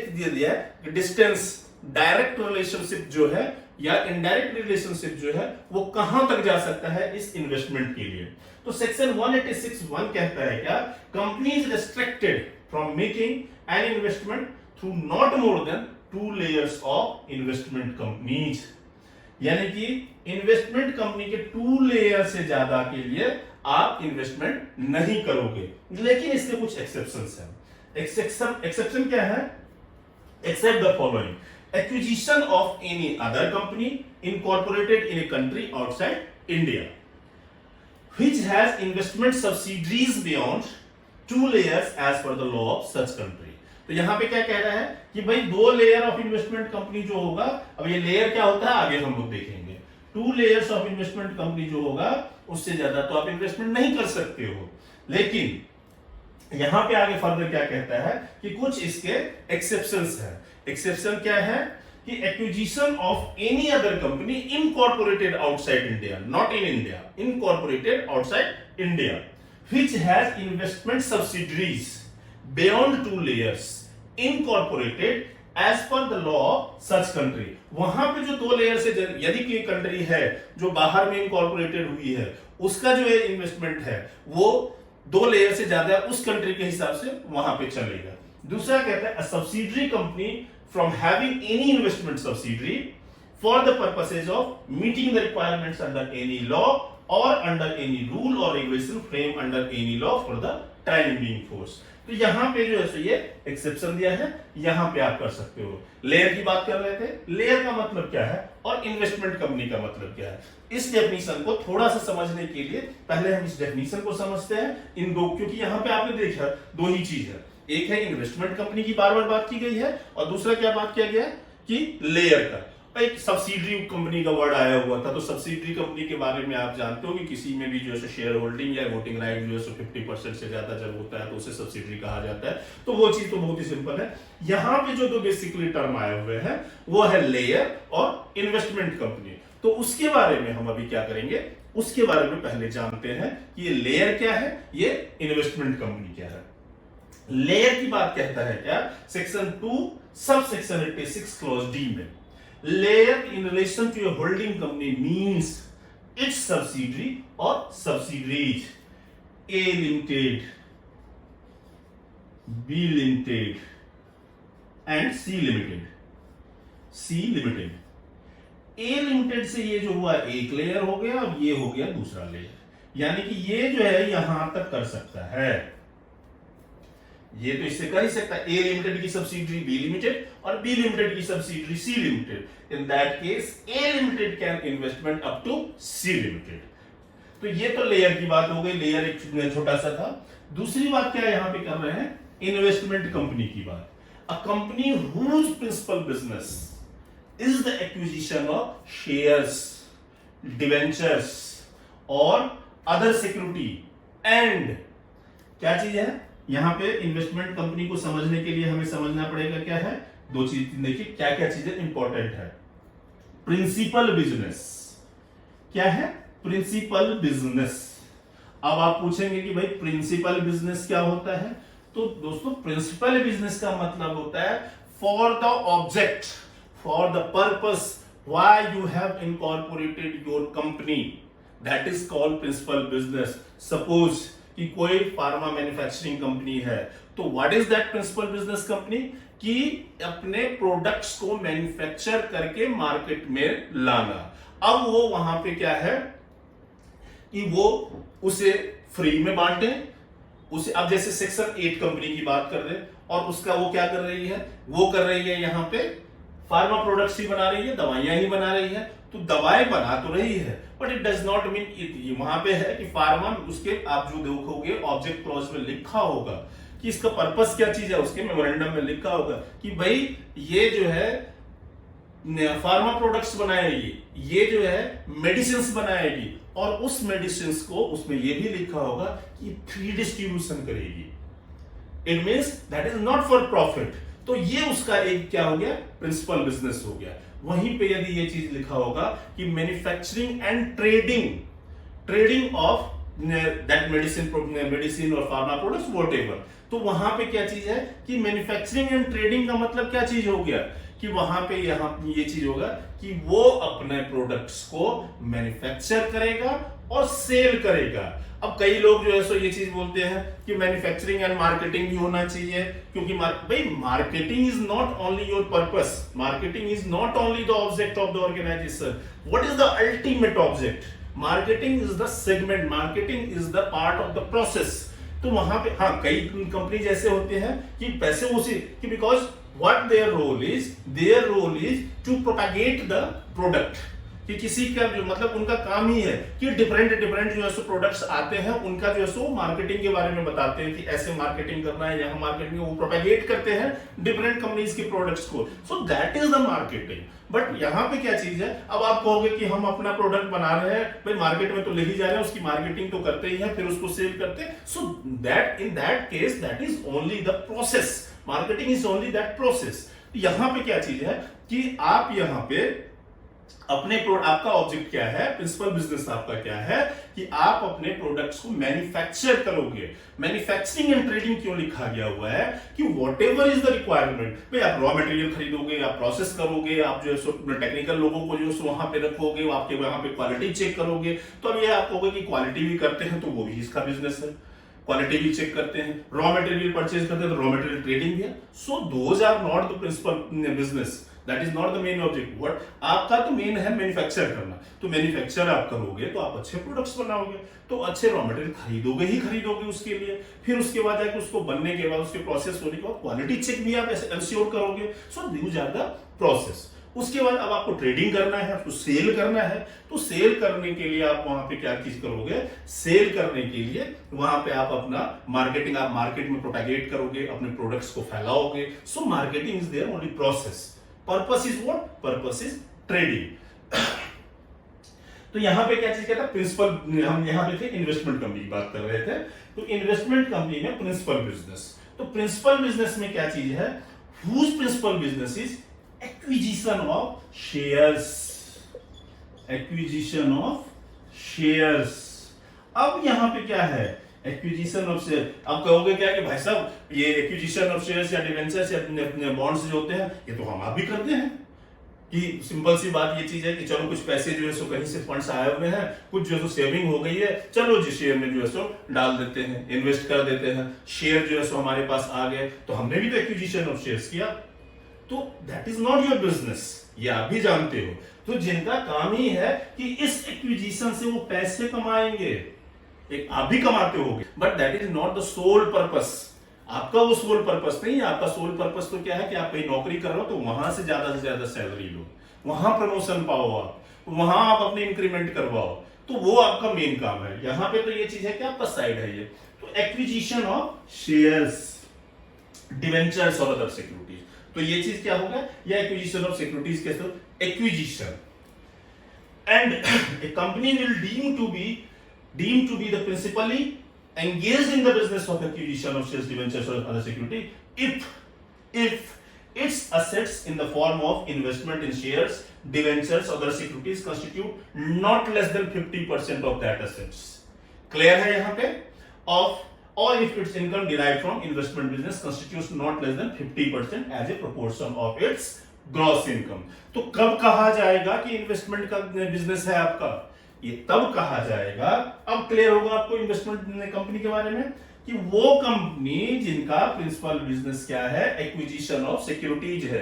दे दिया है डिस्टेंस, डायरेक्ट रिलेशनशिप जो है या इनडायरेक्ट रिलेशनशिप जो है वो कहां तक जा सकता है इस इन्वेस्टमेंट के लिए। तो सेक्शन 186(1) कहता है क्या, company is restricted from making an investment through not more than 2 layers of investment companies, यानी कि इन्वेस्टमेंट कंपनी के 2 लेयर से ज्यादा के लिए आप इन्वेस्टमेंट नहीं करोगे। लेकिन इसके कुछ एक्सेप्शंस हैं। एक्सेप्शन क्या है, except the following, acquisition of any other company incorporated in a country outside India which has investment subsidies beyond 2 layers as per the law of such country। तो यहां पे क्या कह रहा है कि भाई 2 लेयर ऑफ इन्वेस्टमेंट कंपनी जो होगा, अब ये लेयर क्या होता है आगे हम लोग देखेंगे। 2 लेयर्स ऑफ इन्वेस्टमेंट कंपनी जो होगा उससे ज्यादा तो आप इन्वेस्टमेंट नहीं कर सकते हो। लेकिन यहां पे आगे फर्दर क्या कहता है कि कुछ इसके एक्सेप्शंस है। एक्सेप्शन क्या है कि acquisition of any other company incorporated outside India, not in India, incorporated outside India, which has investment subsidiaries beyond 2 layers incorporated as per the law such country. वहां पे जो 2 लेयर से यदि कोई कंट्री है जो बाहर में इनकॉर्पोरेटेड हुई है, उसका जो इन्वेस्टमेंट है वो 2 लेयर से ज्यादा उस कंट्री के हिसाब से वहां पे चलेगा। दूसरा कहता है subsidiary company from having any investment subsidiary for the purposes of meeting the requirements under any law और अंडर एनी रूल और regulation frame under any law for the time being force. तो यहां पे जो है सो ये एक्सेप्शन दिया है, यहां पे आप कर सकते हो। लेयर की बात कर रहे थे, लेयर का मतलब क्या है और इन्वेस्टमेंट कंपनी का मतलब क्या है। इस डेफिनेशन को थोड़ा सा समझने के लिए पहले हम इस डेफिनेशन को समझते हैं इन दो, क्योंकि यहां पे आपने देखा 2 ही चीज है, एक है इन्वेस्टमेंट कंपनी की बार बार बात की गई है और दूसरा क्या बात किया गया है कि लेयर का। एक सब्सिडरी कंपनी का वर्ड आया हुआ था, तो सब्सिडरी कंपनी के बारे में आप जानते हो कि किसी में भी जो है शेयर होल्डिंग या वोटिंग राइट जो है 50% से ज्यादा जब होता है तो उसे सब्सिडरी कहा जाता है। तो वो चीज तो बहुत ही सिंपल है। यहां पे जो 2 बेसिकली टर्म आए हुए हैं वो है लेयर और इन्वेस्टमेंट कंपनी। तो उसके बारे में हम अभी क्या करेंगे, उसके बारे में पहले जानते हैं कि ये लेयर क्या है, ये इन्वेस्टमेंट कंपनी क्या है। लेयर की बात कहता है क्या, section 2 sub section 86 clause D में, layer in relation to a holding company means its subsidiary or subsidiaries, A limited, B limited and C limited। C limited, A limited से ये जो हुआ एक लेयर हो गया, अब ये हो गया दूसरा लेयर, यानी कि ये जो है यहां तक कर सकता है, ये तो इससे कर ही सकता है। ए लिमिटेड की सब्सिडरी बी लिमिटेड और बी लिमिटेड की subsidiary C limited. In that case A limited can investment up to C limited. तो ये तो लेयर की बात हो गई, लेयर एक छोटा सा था। दूसरी बात क्या यहां पे कर रहे हैं, इन्वेस्टमेंट कंपनी की बात। A company whose principal business is the acquisition of shares, debentures और अदर सिक्योरिटी एंड, क्या चीज है यहां पे इन्वेस्टमेंट कंपनी को समझने के लिए हमें समझना पड़ेगा क्या है, 2 चीज देखिए क्या क्या चीजें इंपॉर्टेंट है। प्रिंसिपल बिजनेस क्या है, प्रिंसिपल बिजनेस। अब आप पूछेंगे कि भाई प्रिंसिपल बिजनेस क्या होता है, तो दोस्तों प्रिंसिपल बिजनेस का मतलब होता है for the object, for the purpose why you have incorporated your company, that is called principal business. Suppose कि कोई फार्मा मैन्युफैक्चरिंग कंपनी है, तो what is that principal business company, कि अपने प्रोडक्ट्स को मैन्युफैक्चर करके मार्केट में लाना। अब वो वहां पे क्या है कि वो उसे फ्री में बांटे, उसे, अब जैसे सेक्शन 8 कंपनी की बात कर रहे हैं और उसका वो क्या कर रही है, वो कर रही है यहां पे फार्मा प्रोडक्ट्स ही बना रही है, दवाइयां ही बना रही है। तो दवाएं बना तो रही है but it does not mean it, वहां पे है कि फार्मा, उसके आप जो देखोगे ऑब्जेक्ट क्लॉज में लिखा होगा कि इसका पर्पस क्या चीज है, उसके मेमोरेंडम में लिखा होगा कि भाई ये जो है फार्मा प्रोडक्ट्स बनाएगी, ये जो है मेडिसिन बनाएगी और उस मेडिसिन को उसमें ये भी लिखा होगा कि फ्री डिस्ट्रीब्यूशन करेगी। It means that is not for profit. तो ये उसका एक क्या हो गया, प्रिंसिपल बिजनेस हो गया। वहीं पे यदि ये चीज लिखा होगा कि manufacturing and trading of that medicine और फार्मा प्रोडक्ट्स व्हाटएवर, तो वहां पे क्या चीज है कि मैन्युफैक्चरिंग एंड ट्रेडिंग का मतलब क्या चीज हो गया कि वहां पे यहां ये चीज होगा कि वो अपने प्रोडक्ट्स को मैन्युफैक्चर करेगा और सेल करेगा। अब कई लोग जो है सो ये चीज बोलते हैं कि मैन्युफैक्चरिंग एंड मार्केटिंग भी होना चाहिए, क्योंकि भाई marketing is not only your purpose, marketing is not only the object of the organisation, what is the ultimate object, marketing is the segment, marketing is the part of the process. तो वहां पे हाँ कई company जैसे होते हैं कि पैसे उसी कि because what their role is to propagate the product, कि किसी का जो मतलब उनका काम ही है कि डिफरेंट डिफरेंट जो है सो प्रोडक्ट्स आते हैं, उनका जो है सो मार्केटिंग के बारे में बताते हैं कि ऐसे मार्केटिंग करना है, यहाँ मार्केटिंग वो प्रोपेगेट करते हैं डिफरेंट कंपनीज के प्रोडक्ट्स को। So that is the marketing. But यहाँ पे क्या चीज है, अब आप कहोगे कि हम अपना प्रोडक्ट बना रहे हैं, भाई मार्केट में तो ले ही जा रहे हैं, उसकी मार्केटिंग तो करते ही हैं, फिर उसको सेल करते हैं। So that in that case that is only the process, marketing is only that process. यहां पे क्या चीज है कि आप यहां पे अपने आपका ऑब्जेक्ट क्या है, प्रिंसिपल बिजनेस आपका क्या है कि आप अपने प्रोडक्ट्स को मैन्युफैक्चर करोगे। मैन्युफैक्चरिंग एंड ट्रेडिंग क्यों लिखा गया हुआ है कि what ever is the requirement, भाई आप रॉ मटेरियल खरीदोगे, आप प्रोसेस करोगे, आप जो है टेक्निकल लोगों को जो वहां पे रखोगे, आपके वहां पे क्वालिटी चेक करोगे। तो अब ये आप कहोगे कि क्वालिटी भी करते हैं, तो वो भी इसका बिजनेस है, क्वालिटी भी चेक करते हैं, रॉ मटेरियल परचेज करते हैं, तो रॉ मटेरियल ट्रेडिंग भी है। So those are not the principal business, that is not the main object. What आपका तो मेन है मैन्युफैक्चर करना। तो मैन्युफैक्चर आप करोगे तो आप अच्छे प्रोडक्ट्स बनाओगे, तो अच्छे रॉ मटेरियल खरीदोगे ही खरीदोगे उसके लिए, फिर उसके बाद जाके उसको बनने के बाद, उसके प्रोसेस होने के बाद क्वालिटी चेक भी आप इंश्योर करोगे। So these are the process. उसके बाद अब आपको ट्रेडिंग करना है, आपको सेल करना है, तो सेल करने के लिए आप वहां पे क्या चीज करोगे, सेल करने के लिए वहां पे आप अपना मार्केटिंग, आप मार्केट में प्रोपेगेट करोगे, अपने प्रोडक्ट्स को फैलाओगे। So marketing is their only process, purpose is what, purpose is trading. तो यहां पे क्या चीज कहता है, प्रिंसिपल, हम यहां पे थे इन्वेस्टमेंट कंपनी की बात कर रहे थे, तो इन्वेस्टमेंट कंपनी में प्रिंसिपल बिजनेस। तो प्रिंसिपल बिजनेस में क्या चीज है, whose principal business is acquisition of shares, acquisition of shares. अब यहां पे क्या है, एक्विजिशन ऑफ शेयर। अब कहोगे क्या कि भाई साहब ये एक्विजिशन ऑफ शेयर्स या डिवेंचर्स या बॉन्ड्स जो होते हैं, ये तो हम आप भी करते हैं। कि सिंपल सी बात ये चीज है कि चलो कुछ पैसे जो है सो कहीं से फंड्स आए हुए हैं, कुछ जो है सो सेविंग हो गई है, चलो जी शेयर में जो है सो डाल देते हैं, इन्वेस्ट कर देते हैं, शेयर जो है सो हमारे पास आ गए, तो हमने भी तो एक्विजिशन ऑफ शेयर्स किया। तो that is not your business, ये आप भी जानते हो। तो जिनका काम ही है कि इस एक्विजिशन से वो पैसे कमाएंगे, एक आप भी कमाते होगे, but that is not the sole purpose. आपका वो सोल पर्पस नहीं है। आपका सोल पर्पस तो क्या है कि आप कहीं नौकरी कर रहे हो तो वहां से ज्यादा सैलरी लो, वहां प्रमोशन पाओ, आप वहां आप अपने इंक्रीमेंट करवाओ, तो वो आपका मेन काम है। यहां पे तो ये चीज है कि आपका साइड है ये। तो एक्विजिशन ऑफ शेयर्स, डिवेंचर्स और अदर सिक्योरिटीज, तो ये चीज क्या होगा, या एक्विजिशन ऑफ सिक्योरिटीज कैसे हो, acquisition. And a company will deem to be the principally engaged in the business of acquisition of shares, debentures or other security if its assets in the form of investment in shares, debentures or other securities constitute not less than 50% of that assets. Clear है यहाँ पे? Or if its income derived from investment business constitutes not less than 50% as a proportion of its gross income. तो कब कहा जाएगा कि investment का business है आपका, ये तब कहा जाएगा, अब क्लियर होगा आपको इन्वेस्टमेंट कंपनी के बारे में, कि वो कंपनी जिनका प्रिंसिपल बिजनेस क्या है, एक्विजिशन ऑफ सिक्योरिटीज है।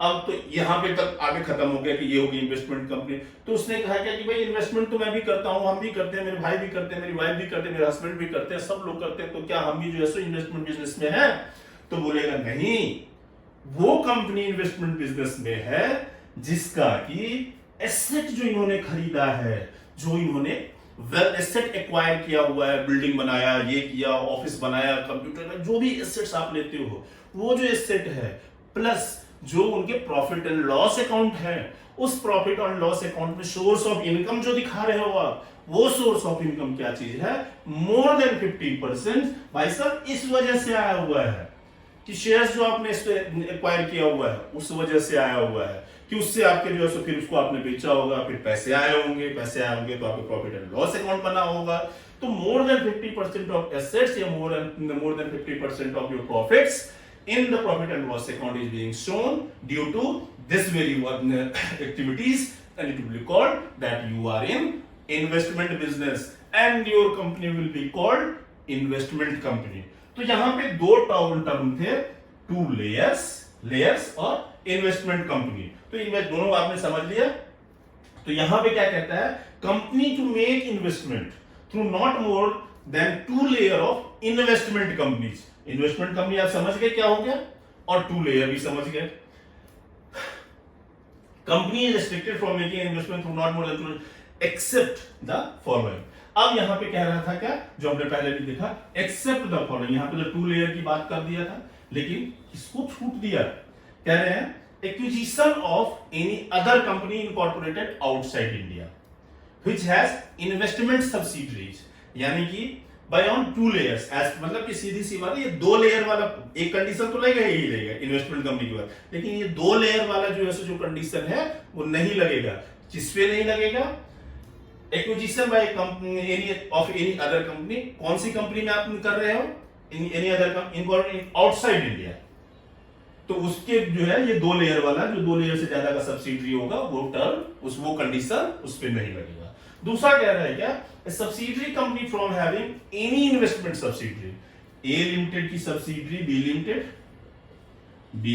अब तो यहां पे तक आगे खत्म हो गया कि ये होगी इन्वेस्टमेंट कंपनी। तो उसने कहा क्या कि भाई इन्वेस्टमेंट तो मैं भी करता हूं, हम भी करते हैं, मेरे भाई भी करते हैं, मेरी वाइफ भी करते हैं, मेरे हस्बैंड भी करते हैं, सब लोग करते हैं, तो क्या हम भी जो है सो इन्वेस्टमेंट बिजनेस में है? तो बोलेगा नहीं, वो कंपनी इन्वेस्टमेंट बिजनेस में है जिसका कि एसेट जो इन्होंने खरीदा है, जो इन्होंने एसेट एक्वायर किया हुआ है, बिल्डिंग बनाया, ये किया, ऑफिस बनाया, कंप्यूटर, जो भी एसेट्स आप लेते हो, वो जो एसेट है प्लस जो उनके प्रॉफिट एंड लॉस अकाउंट है, उस प्रॉफिट एंड लॉस अकाउंट में सोर्स ऑफ इनकम जो दिखा रहे हो आप, वो सोर्स ऑफ इनकम क्या चीज है, मोर देन 50%। भाई साहब इस वजह से आया हुआ है कि शेयर्स जो आपने एक्वायर किया हुआ है उस वजह से आया हुआ है, कि उससे आपके जो है फिर उसको आपने बेचा होगा, फिर पैसे आए होंगे तो आपके प्रॉफिट एंड लॉस अकाउंट बना होगा। तो मोर देन 50% ऑफ एसेट्स या more than 50% of your profits in the profit and loss account is being shown due to this very activities, and it will be called that you are in investment business and your company will be called investment company. तो यहां पे दो term थे, two layers और investment company. तो invest दोनों आपने समझ लिया। तो यहां पे क्या कहता है, company to make investment through not more than 2 layer of investment companies. Investment company आप समझ गए क्या हो गया, और 2 लेयर भी समझ गए। Company is restricted from making investment through not more than except the following. अब यहां पे कह रहा था क्या, जो हमने पहले भी देखा, एक्सेप्ट द फॉलोइंग। यहां पे तो 2 लेयर की बात कर दिया था, लेकिन किसको छूट दिया, कह रहे हैं acquisition of any other company incorporated outside India which has investment subsidiaries, यानी कि बाय ऑन 2 लेयर्स, एज मतलब कि सीधी सी बात है, ये 2 लेयर वाला एक कंडीशन तो लगेगा ही लगेगा इन्वेस्टमेंट कंपनी की बात, लेकिन ये 2 लेयर वाला जो है जो कंडीशन है वो नहीं लगेगा। किस पे नहीं लगेगा, acquisition by company any of any other company, कौन सी कंपनी में आप कर रहे हो, any other company outside India, तो उसके जो है ये 2 लेयर वाला, जो 2 लेयर से ज्यादा का सब्सिडरी होगा वो टर्म वो कंडीशन उस पर नहीं लगेगा। दूसरा कह रहा है क्या, subsidiary company from having any investment subsidiary, A limited की सब्सिडरी बी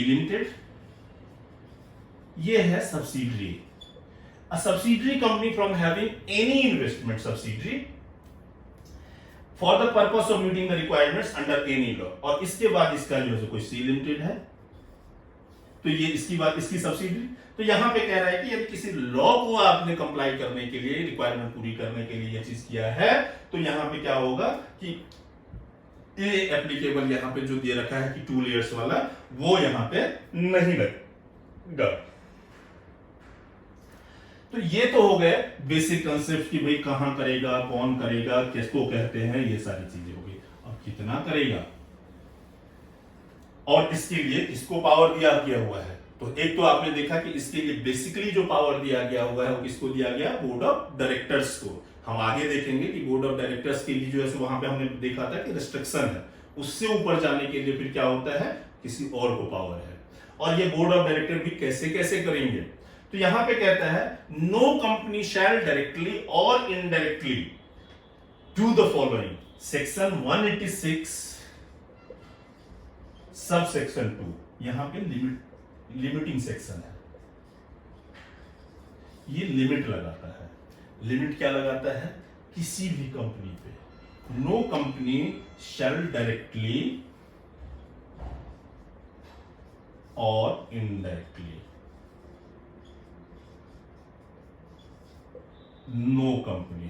लिमिटेड ये है subsidiary. A subsidiary company from having any investment subsidiary for the purpose of meeting the requirements under any law, और इसके बाद इसका जो है कोई सी लिमिटेड है तो ये इसकी बात इसकी सब्सिडरी। तो यहां पे कह रहा है कि यदि किसी लॉ को आपने कंप्लाई करने के लिए, रिक्वायरमेंट पूरी करने के लिए ये चीज किया है, तो यहां पे क्या होगा कि ये एप्लीकेबल यहां पे जो दे रखा है कि 2 लेयर्स वाला वो यहां पे नहीं लगेगा। तो ये तो हो गए बेसिक कंसेप्ट कि भाई कहां करेगा, कौन करेगा, किसको कहते हैं, ये सारी चीजें हो गई। अब कितना करेगा और इसके लिए किसको पावर दिया गया हुआ है, तो एक तो आपने देखा कि इसके लिए बेसिकली जो पावर दिया गया हुआ है वो किसको दिया गया, बोर्ड ऑफ डायरेक्टर्स को। हम आगे देखेंगे कि बोर्ड ऑफ डायरेक्टर्स के लिए जो है वहां पे हमने देखा था कि रिस्ट्रिक्शन है, उससे ऊपर जाने के लिए फिर क्या होता है, किसी और को पावर है। और ये बोर्ड ऑफ डायरेक्टर भी कैसे कैसे करेंगे, तो यहां पे कहता है नो कंपनी शैल डायरेक्टली और indirectly do the following, section 186 sub section 2, यहां पे लिमिटिंग सेक्शन है, ये लिमिट लगाता है। लिमिट क्या लगाता है, किसी भी कंपनी पे नो कंपनी शैल डायरेक्टली और इनडायरेक्टली, नो कंपनी,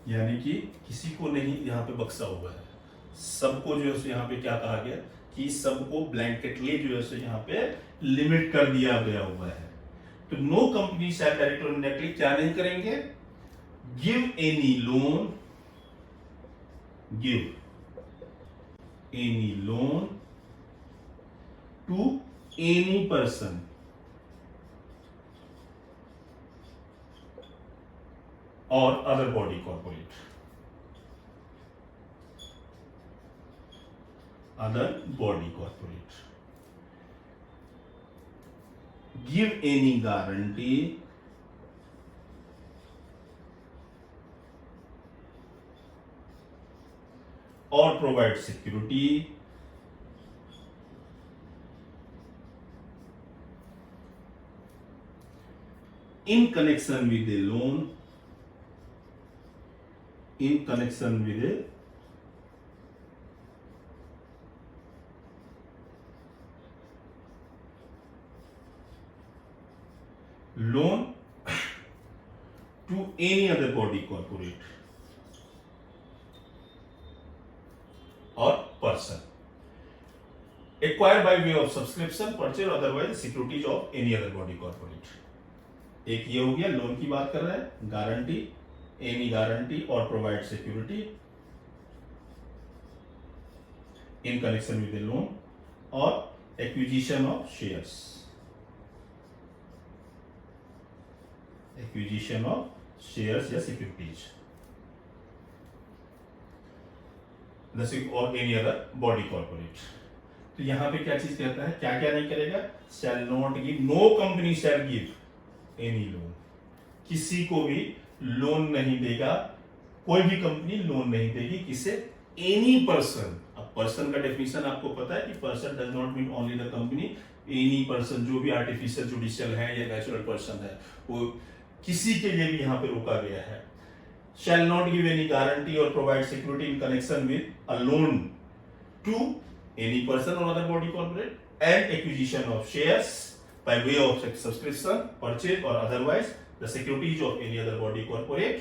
यानी कि किसी को नहीं यहां पे बक्सा हुआ है, सबको जो है यहां पे क्या कहा गया कि सबको ब्लैंकेटली जो है यहां पे लिमिट कर दिया गया हुआ है। तो नो कंपनी शैल डायरेक्टली और इनडायरेक्टली क्या नहीं करेंगे, give any loan, give any loan to any person or other body corporate, other body corporate, give any guarantee or provide security in connection with a loan, in connection with a loan to any other body corporate or person acquired by way of subscription, purchase or otherwise securities of any other body corporate। एक ये हो गया, loan की बात कर रहे हैं, guarantee, any guarantee or provide security in connection with a loan or acquisition of shares, acquisition of shares या securities, और any other body corporate। तो यहां पे क्या चीज कहता है, क्या क्या नहीं करेगा, shall not give, no company shall give any loan, किसी को भी लोन नहीं देगा, कोई भी कंपनी लोन नहीं देगी, किसे, एनी पर्सन। अब पर्सन का डेफिनेशन आपको पता है कि person does not mean only the company, any person, जो भी आर्टिफिशियल जुडिशियल है या नेचुरल पर्सन है, वो किसी के लिए भी यहां पे रोका गया है। Shall not give any guarantee or provide security in connection with a loan to any person or other body corporate and acquisition of shares by way of subscription, purchase or otherwise the securities of any other body corporate।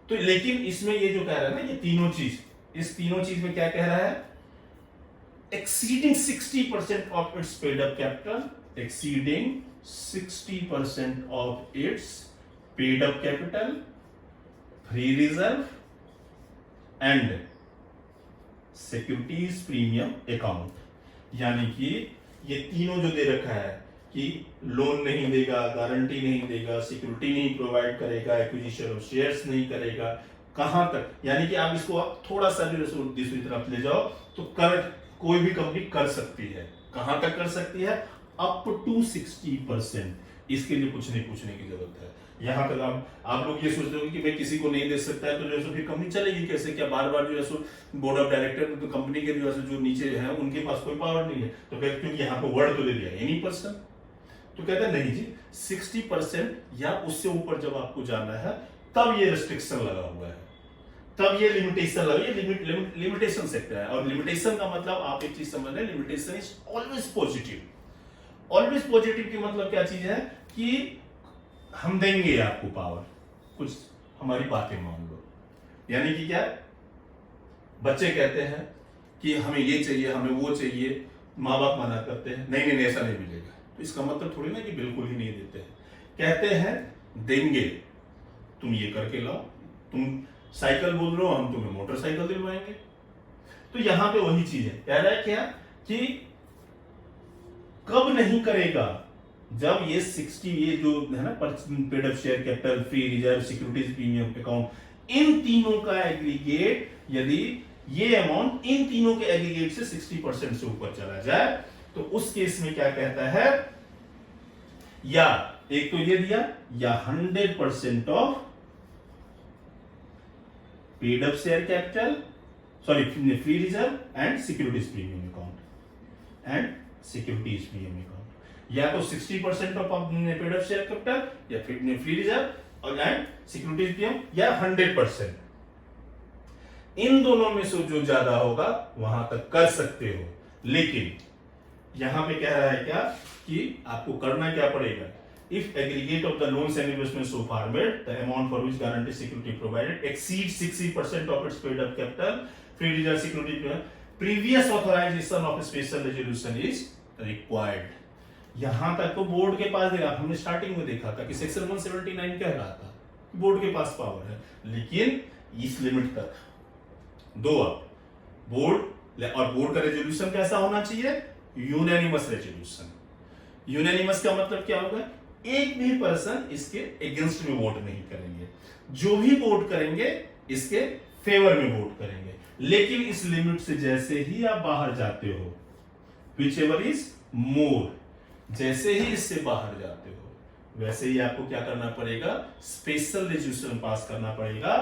तो लेकिन इसमें ये जो कह रहा है ना, ये तीनों चीज, इस तीनों चीज में क्या कह रहा है, exceeding 60% of its paid up capital, exceeding 60% of its paid up capital, free reserve and securities premium account। यानी कि ये तीनों जो दे रखा है कि लोन नहीं देगा, गारंटी नहीं देगा, सिक्योरिटी नहीं प्रोवाइड करेगा, एक्विजिशन ऑफ शेयर्स नहीं करेगा, कहां तक, यानी कि आप इसको आप थोड़ा सा भी दूसरी तरफ ले जाओ तो कर कोई भी कंपनी कर सकती है। कहां तक कर सकती है, अप टू 60%। इसके लिए कुछ नहीं पूछने की जरूरत है। यहां तक आप लोग ये सोचते हो कि मैं किसी को नहीं दे सकता है तो जो है फिर कंपनी चलेगी कैसे, क्या बार बार जो है बोर्ड ऑफ डायरेक्टर तो कंपनी के जो नीचे है उनके पास कोई पावर नहीं है, तो फिर क्योंकि यहाँ पे वर्ड तो दे दिया एनी पर्सन, तो कहते हैं नहीं जी 60% या उससे ऊपर जब आपको जाना है तब ये रिस्ट्रिक्शन लगा हुआ है, तब ये लिमिटेशन लगा, ये लिमिटेशन सेक्टर है। और लिमिटेशन का मतलब आप एक चीज समझ रहे हैं, limitation is always positive. Always positive की मतलब क्या चीज है कि हम देंगे आपको पावर, कुछ हमारी बातें मान लो। यानी कि क्या, बच्चे कहते हैं कि हमें ये चाहिए, हमें वो चाहिए, माँ बाप मना करते हैं, नहीं नहीं ऐसा नहीं मिलेगा, तो इसका मतलब थोड़ी ना कि बिल्कुल ही नहीं देते हैं। कहते हैं देंगे, तुम ये करके लाओ, तुम साइकिल बोल रहे हो, हम तुम्हें मोटरसाइकिल दिलवाएंगे। तो यहां पे वही चीज है, कह रहा है क्या कि कब नहीं करेगा, जब ये 60 ये जो है ना paid up share capital, free reserve, securities premium account, इन तीनों का एग्रीगेट, यदि ये अमाउंट इन तीनों के एग्रीगेट से 60% से ऊपर चला जाए तो उस केस में क्या कहता है, या एक तो ये दिया, या 100% of paid up share capital, sorry free reserve and securities premium account and securities premium account, या तो 60% of paid up share capital या फ्री रिजर्व और एंड सिक्योरिटीज प्रीमियम, या 100%। इन दोनों में से जो ज्यादा होगा वहां तक कर सकते हो। लेकिन यहां पे कह रहा है क्या कि आपको करना क्या पड़ेगा, if aggregate of the loans and investments so far made, the amount for which guarantee security provided exceeds 60% of its paid up capital, free reserve security, previous authorization of special resolution is required। यहां तक तो board के पास देखा, हमने starting में देखा था कि सेक्शन 179 कह रहा था बोर्ड के पास पावर है, लेकिन इस लिमिट तक दो। अब बोर्ड, और बोर्ड का रेजोल्यूशन कैसा होना चाहिए, यूनानिमस रेजोल्यूशन। यूनानिमस का मतलब क्या होगा, एक भी पर्सन इसके अगेंस्ट में वोट नहीं करेंगे, जो भी वोट करेंगे इसके फेवर में वोट करेंगे। लेकिन इस लिमिट से जैसे ही आप बाहर जाते हो, व्हिचएवर इज मोर, जैसे ही इससे बाहर जाते हो वैसे ही आपको क्या करना पड़ेगा, स्पेशल रेजोल्यूशन पास करना पड़ेगा,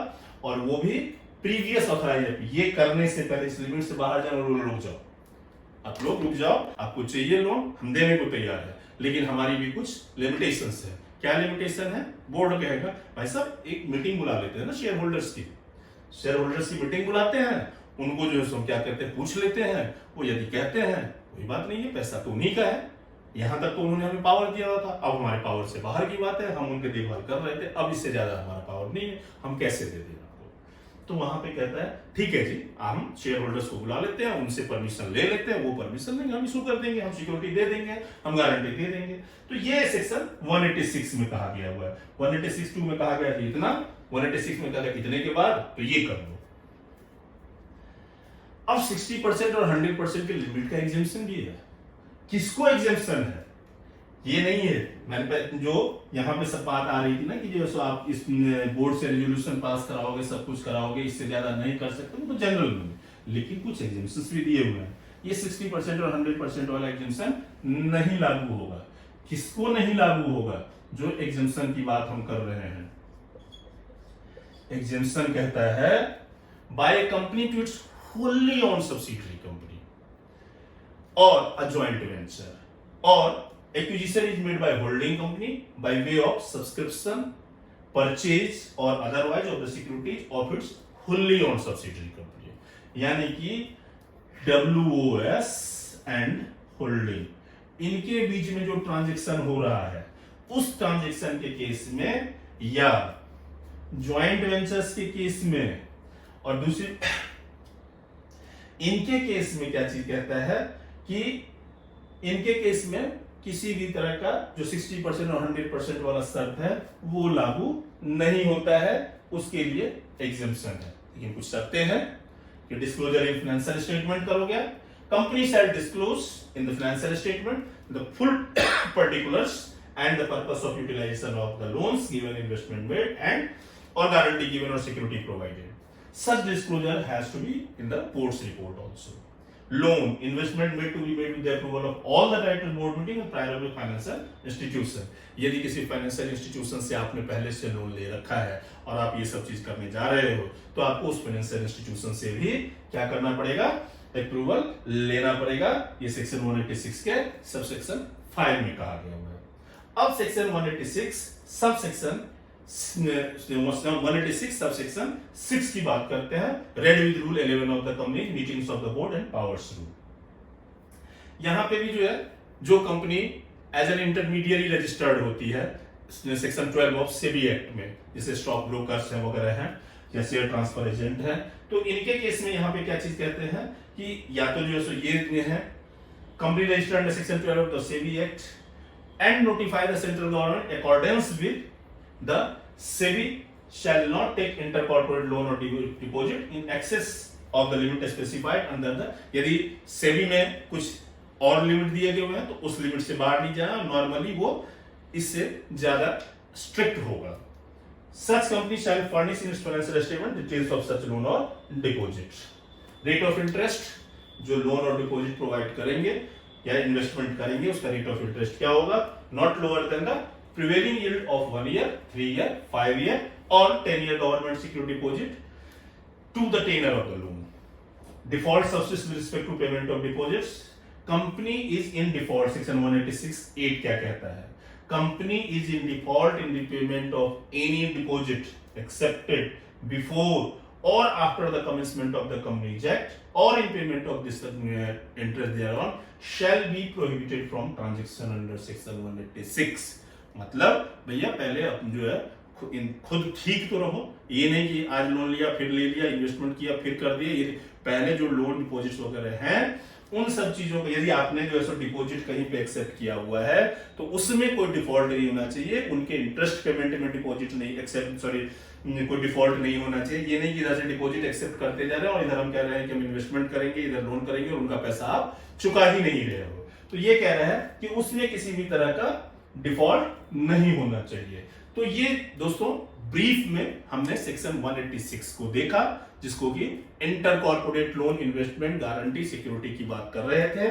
और वो भी प्रीवियस ऑथराइज। ये करने से पहले इस लिमिट से बाहर जाओ, रुक जाओ, आप लोग रुक जाओ, आपको चाहिए लोन, हम देने को तैयार है, लेकिन हमारी भी कुछ लिमिटेशंस है। क्या लिमिटेशन है, बोर्ड कहेगा भाई साहब एक मीटिंग बुला लेते हैं ना शेयर होल्डर्स की, शेयर होल्डर्स की मीटिंग बुलाते हैं, उनको जो है क्या कहते हैं पूछ लेते हैं, वो यदि कहते हैं कोई बात नहीं है, पैसा तो उन्हीं का है, यहां तक तो उन्होंने हमें पावर दिया हुआ था, अब हमारे पावर से बाहर की बात है, हम उनके देखभाल कर रहे थे, अब इससे ज्यादा हमारा पावर नहीं है, हम कैसे दे दें आपको। तो वहां पे कहता है ठीक है जी, हम शेयर होल्डर्स को बुला लेते हैं, उनसे परमिशन ले लेते हैं, वो परमिशन देंगे, हम इशू कर देंगे, हम सिक्योरिटी दे देंगे, हम गारंटी दे देंगे। तो ये सेक्शन 186 में कहा गया हुआ है। 186(2) में कहा गया है इतना, 186 में कहा गया इतने के बाद तो ये कर लो। अब 60% और 100% के लिमिट का एग्जेम्पशन भी है। किसको एग्जेम्पशन है ये नहीं है, मैंने जो यहाँ पे सब बात आ रही थी ना कि जो आप इस बोर्ड से रेजोल्यूशन पास कराओगे, सब कुछ कराओगे, इससे ज्यादा नहीं कर सकते, तो जनरल में, लेकिन कुछ एग्जेम्पशंस भी दिए हुए हैं। ये 60% और 100% वाला एग्जेम्पशन नहीं लागू होगा। किसको नहीं लागू होगा, जो एग्जेम्पशन की बात हम कर रहे हैं। एग्जेम्पशन कहता है by company to its wholly owned subsidiary company or a joint venture, or acquisition is made by holding company by way of subscription, purchase or otherwise of the securities of its wholly owned subsidiary company। यानी कि WOS and holding, इनके बीच में जो transaction हो रहा है उस transaction के केस में या ज्वाइंट वेंचर्स के केस में, और दूसरी इनके केस में क्या चीज कहता है कि इनके केस में किसी भी तरह का जो 60% और 100% वाला शर्त है वो लागू नहीं होता है, उसके लिए एग्जेम्पशन है। लेकिन कुछ शर्तें हैं कि डिस्क्लोजर इन फाइनेंशियल स्टेटमेंट करोगे, company shall disclose in the financial statement the full particulars and the purpose of utilisation of the loans given, investment made and और गारंटी गिवन और security provided. Such disclosure has to be in the board's report also. Loan investment made to be made with the approval of all the directors board meeting and prior to financial institution. यदि किसी financial institution से आपने पहले से loan ले रखा है और आप ये सब चीज करने जा रहे हो तो आपको उस फाइनेंशियल इंस्टीट्यूशन से भी क्या करना पड़ेगा, अप्रूवल लेना पड़ेगा। ये सेक्शन 186 के सबसेक्शन 5 में कहा गया हुआ है। अब सेक्शन 186 सबसेक्शन 186 सबसेक्शन 6 की बात करते हैं, read with rule 11 of the company meetings of the board and powers rule. यहां पे भी जो है जो company as an intermediary registered होती है सेक्शन 12 ऑफ सेबी एक्ट में, जैसे स्टॉक ब्रोकर्स हैं वगैरह हैं या शेयर ट्रांसफर एजेंट है, तो इनके केस में यहां पे क्या चीज कहते हैं कि या तो जो है ये है company registered under section 12 of the SEBI act and notify the central government accordance with the SEBI shall not take intercorporate loan or deposit in excess of the limit specified under the, यदि SEBI में कुछ और limit दिए गए हैं तो उस limit से बाहर नहीं जाना, नॉर्मली वो इससे ज्यादा स्ट्रिक्ट होगा। Such company shall furnish in its financial statement details of such loan or deposit. Rate of interest जो लोन और डिपॉजिट प्रोवाइड करेंगे या इन्वेस्टमेंट करेंगे उसका रेट ऑफ इंटरेस्ट क्या होगा, not lower than the prevailing yield of 1 year, 3 year, 5 year or 10 year government security deposit to the tenor of the loan. Default subsists with respect to payment of deposits. Company is in default, section 186(8) क्या कहता है, company is in default in the payment of any deposit accepted before or after the commencement of the Companies Act or in payment of this interest thereon shall be prohibited from transaction under section 186। मतलब भैया पहले जो है खुद ठीक तो रहो, ये नहीं कि आज लोन लिया फिर ले लिया, इन्वेस्टमेंट किया फिर कर दिया। ये पहले जो लोन डिपॉजिट वगैरह हैं उन सब चीजों को यदि आपने जो है डिपॉजिट कहीं पे एक्सेप्ट किया हुआ है तो उसमें कोई डिफॉल्ट नहीं होना चाहिए, उनके इंटरेस्ट पेमेंट में डिपॉजिट नहीं एक्सेप्ट कोई डिफॉल्ट नहीं होना चाहिए। ये नहीं कि इधर से डिपॉजिट एक्सेप्ट करते जा रहे हैं और इधर हम कह रहे हैं कि हम इन्वेस्टमेंट करेंगे, इधर लोन करेंगे और उनका पैसा आप चुका ही नहीं रहे हो। तो ये कह रहा है कि उसमें किसी भी तरह का डिफॉल्ट नहीं होना चाहिए। तो ये दोस्तों ब्रीफ में हमने सेक्शन 186 को देखा, जिसको कि inter corporate loan investment guarantee security की बात कर रहे थे,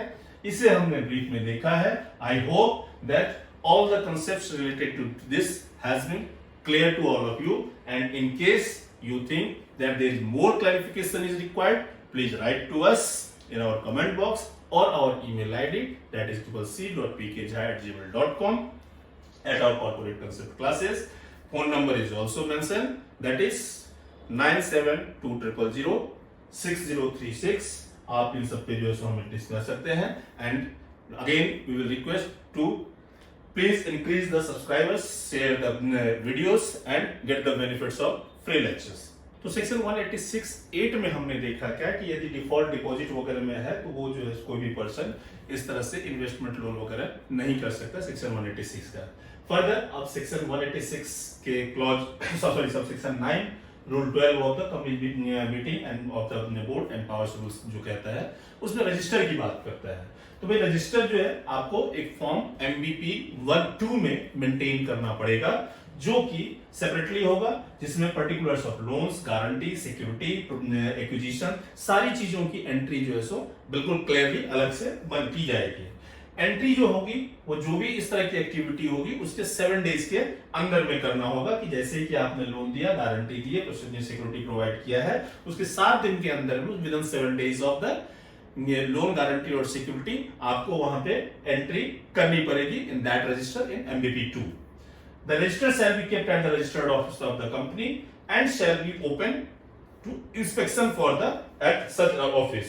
इसे हमने ब्रीफ में देखा है। I hope that all the concepts related to this has been clear to all of you, and in case you think that there is more clarification is required, please write to us in our comment box or our email ID, that is cc.pkjha@gmail.com, at our corporate concept classes. Phone number is also mentioned, that is 9720006036। आप इन सब पे जो है हमें discuss कर सकते हैं। And again we will request to please increase the subscribers, share the videos and get the benefits of free lectures। तो सेक्शन 186(8) में हमने देखा क्या कि यदि डिफॉल्ट डिपॉजिट वगैरह में है तो वो जो है कोई भी पर्सन इस तरह से इन्वेस्टमेंट लोन वगैरह नहीं कर सकता, सेक्शन 186 का। फर्दर अब सेक्शन 186 के clause sub section 9 rule 12 of the company meeting end of the board and powers rules जो कहता है उसमें रजिस्टर की बात करता है। तो भाई रजिस्टर जो है आपको एक फॉर्म MBP 1-2 में मेंटेन करना पड़ेगा, जो कि सेपरेटली होगा, जिसमें particulars of loans, guarantee, security, acquisition, सारी चीजों की एंट्री जो है सो बिल्कुल क्लियरली अलग से की जाएगी। एंट्री जो होगी वो जो भी इस तरह की एक्टिविटी होगी उसके 7 डेज के अंदर में करना होगा, कि जैसे कि आपने लोन दिया, गारंटी दी है, सिक्योरिटी प्रोवाइड किया है, उसके 7 दिन के अंदर में within 7 days of the loan, guarantee और सिक्योरिटी आपको वहां पे एंट्री करनी पड़ेगी in that register in MBP 2। The register shall be kept at the registered office of the company and shall be open to inspection for the at such office.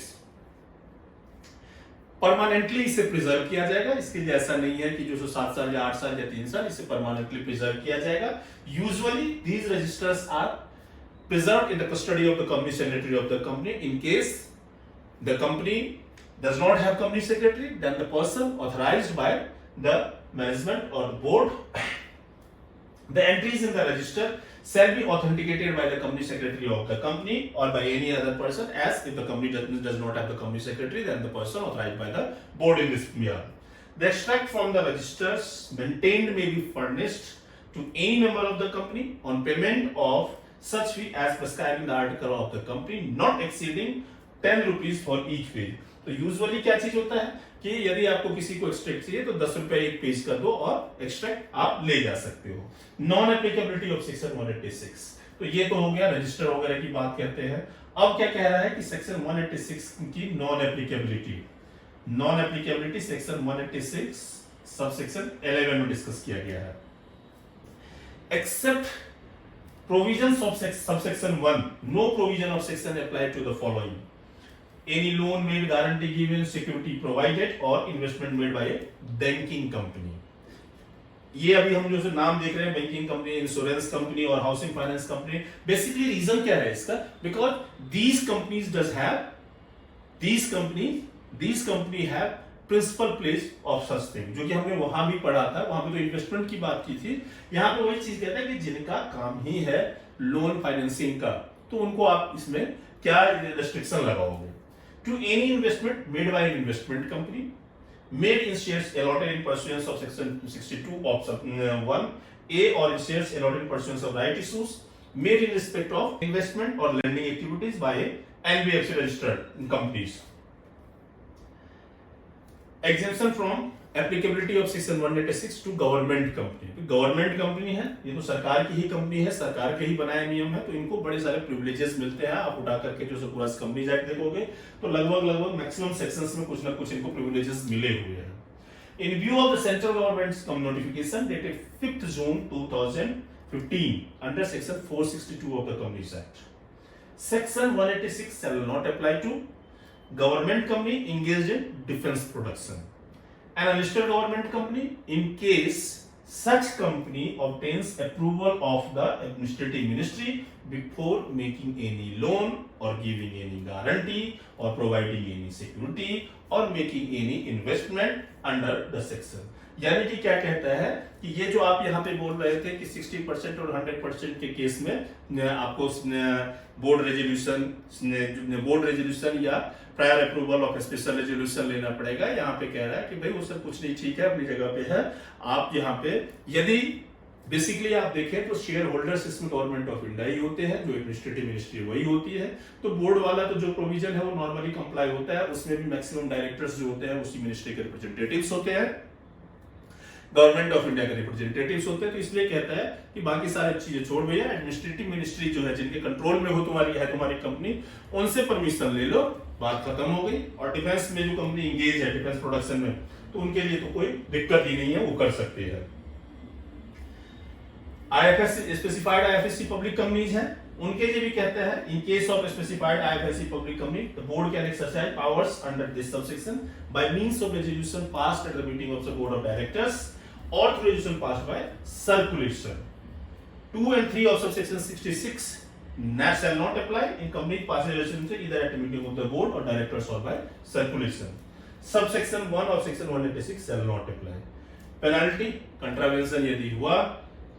Permanently इसे preserve किया जाएगा। इसके लिए ऐसा नहीं है कि जो 7 साल या 8 साल या 3 साल, इसे परमानेंटली प्रिजर्व किया जाएगा। Usually these registers are preserved in the custody of the company secretary of the company. In case the company does not have company secretary, then the person authorized by the management or the board, the entries in the register shall be authenticated by the company secretary of the company or by any other person, as if the company does not have the company secretary, then the person authorized by the board in this year. The extract from the registers maintained may be furnished to any member of the company on payment of such fee as prescribed in the article of the company, not exceeding 10 rupees for each page. तो usually क्या चीज होता है कि यदि आपको किसी को एक्सट्रैक्ट चाहिए तो 10 रुपए एक पेज कर दो और एक्सट्रैक्ट आप ले जा सकते हो। नॉन एप्लीकेबिलिटी ऑफ सेक्शन 186, तो ये तो हो गया रजिस्टर वगैरह की बात कहते हैं। अब क्या कह रहा है कि सेक्शन 186 की non applicability, non applicability section 186 sub section 11 में डिस्कस किया गया है। Except provisions of subsection 1, no provision of section apply to the following: any loan made, guarantee given, security provided or investment made by a banking company। ये अभी हम जो नाम देख रहे हैं, बैंकिंग कंपनी, इंश्योरेंस कंपनी और housing finance company, basically reason क्या है इसका? Because these company have principal place of such thing, जो कि हमने वहां भी पढ़ा था। वहां पे तो इन्वेस्टमेंट की बात की थी, यहाँ पे वही चीज कहता है कि जिनका काम ही है लोन फाइनेंसिंग का, तो उनको आप इसमें क्या रेस्ट्रिक्शन लगाओगे? To any investment made by an investment company, made in shares allotted in pursuance of section 62 of 1A or in shares allotted in pursuance of right issues, made in respect of investment or lending activities by NBFC registered companies. Exemption from applicability of section 186 to government company। तो government company है, ये तो सरकार की ही company है, सरकार के ही बनाए नियम है, तो इनको बड़े सारे प्रिविलेजेस मिलते हैं। आप उठा करके जो पूरा कंपनीज एक्ट देखोगे तो लगभग मैक्सिमम सेक्शंस में कुछ ना कुछ इनको प्रिविलेजेस मिले हुए हैं। इन view of the central governments notification dated 5th June 2015 under section 462 of the companies act, section 186 shall not apply to government company engaged in defense production and a listed government company in case such company obtains approval of the administrative ministry before making any loan or giving any guarantee or providing any security or making any investment under the section। यानी कि क्या कहता है कि ये जो आप यहाँ पे बोल रहे थे कि 60% और 100% के केस में आपको बोर्ड रेजोल्यूशन या prior approval of special resolution लेना पड़ेगा। यहाँ पे कह रहा है कि भाई वो सब कुछ नहीं, ठीक है, अपनी जगह पे है। आप यहाँ पे यदि बेसिकली आप देखें तो शेयर होल्डर्स इसमें गवर्नमेंट ऑफ इंडिया ही होते हैं, जो एडमिनिस्ट्रेटिव मिनिस्ट्री वही होती है। तो बोर्ड वाला तो जो प्रोविजन है वो नॉर्मली कंप्लाई होता है, उसमें भी मैक्सिमम डायरेक्टर्स जो होते हैं उसी मिनिस्ट्री के रिप्रेजेंटेटिव्स होते हैं, गवर्नमेंट ऑफ इंडिया के रिप्रेजेंटेटिव्स होते हैं। तो इसलिए कहता है कि बाकी सारी चीजें छोड़ भैया, एडमिनिस्ट्रेटिव मिनिस्ट्री जो है जिनके कंट्रोल में हो तुम्हारी कंपनी, उनसे परमिशन ले लो, बात खत्म हो गई। और डिफेंस में जो कंपनी इंगेज है डिफेंस प्रोडक्शन में, तो उनके लिए तो कोई दिक्कत ही नहीं है, वो कर सकते हैं। IFSC specified IFSC public companies हैं, उनके लिए भी कहता है in case of specified IFSC public company the board can exercise powers under this subsection by means of resolution passed at the meeting of the board of directors or through resolution passed by circulation। 2 and 3 of subsection 66 shall not apply in company passes resolution either at the meeting of the board or directors or by circulation। Subsection 1 of section 186 shall not apply। Penalty contravention यदि हुआ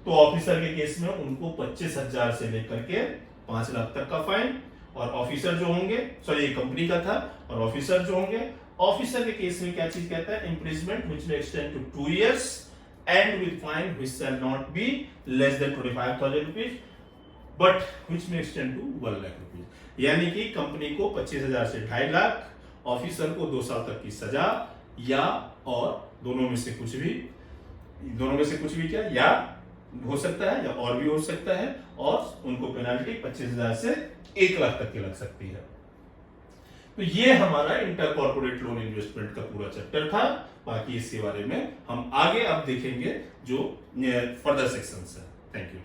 तो officer के case में उनको 25,000 से लेकर के 5 लाख तक का फाइन, और ऑफिसर जो होंगे, सॉरी ये कंपनी का था, और ऑफिसर जो होंगे, ऑफिसर के केस में क्या चीज कहता है? Imprisonment which may extend to 2 years and with fine which shall not be less than 25,000 rupees but which may extend to 1 lakh rupees। यानी कि कंपनी को 25,000 से 2.5 लाख, ऑफिसर को 2 साल तक की सजा, या और दोनों में से कुछ भी क्या या हो सकता है या और भी हो सकता है, और उनको पेनाल्टी 25,000 से 1 लाख तक की लग सकती है। तो ये हमारा इंटर कॉर्पोरेट लोन इन्वेस्टमेंट का पूरा चैप्टर था। बाकी इसके बारे में हम आगे अब देखेंगे जो फर्दर सेक्शंस है। Thank you.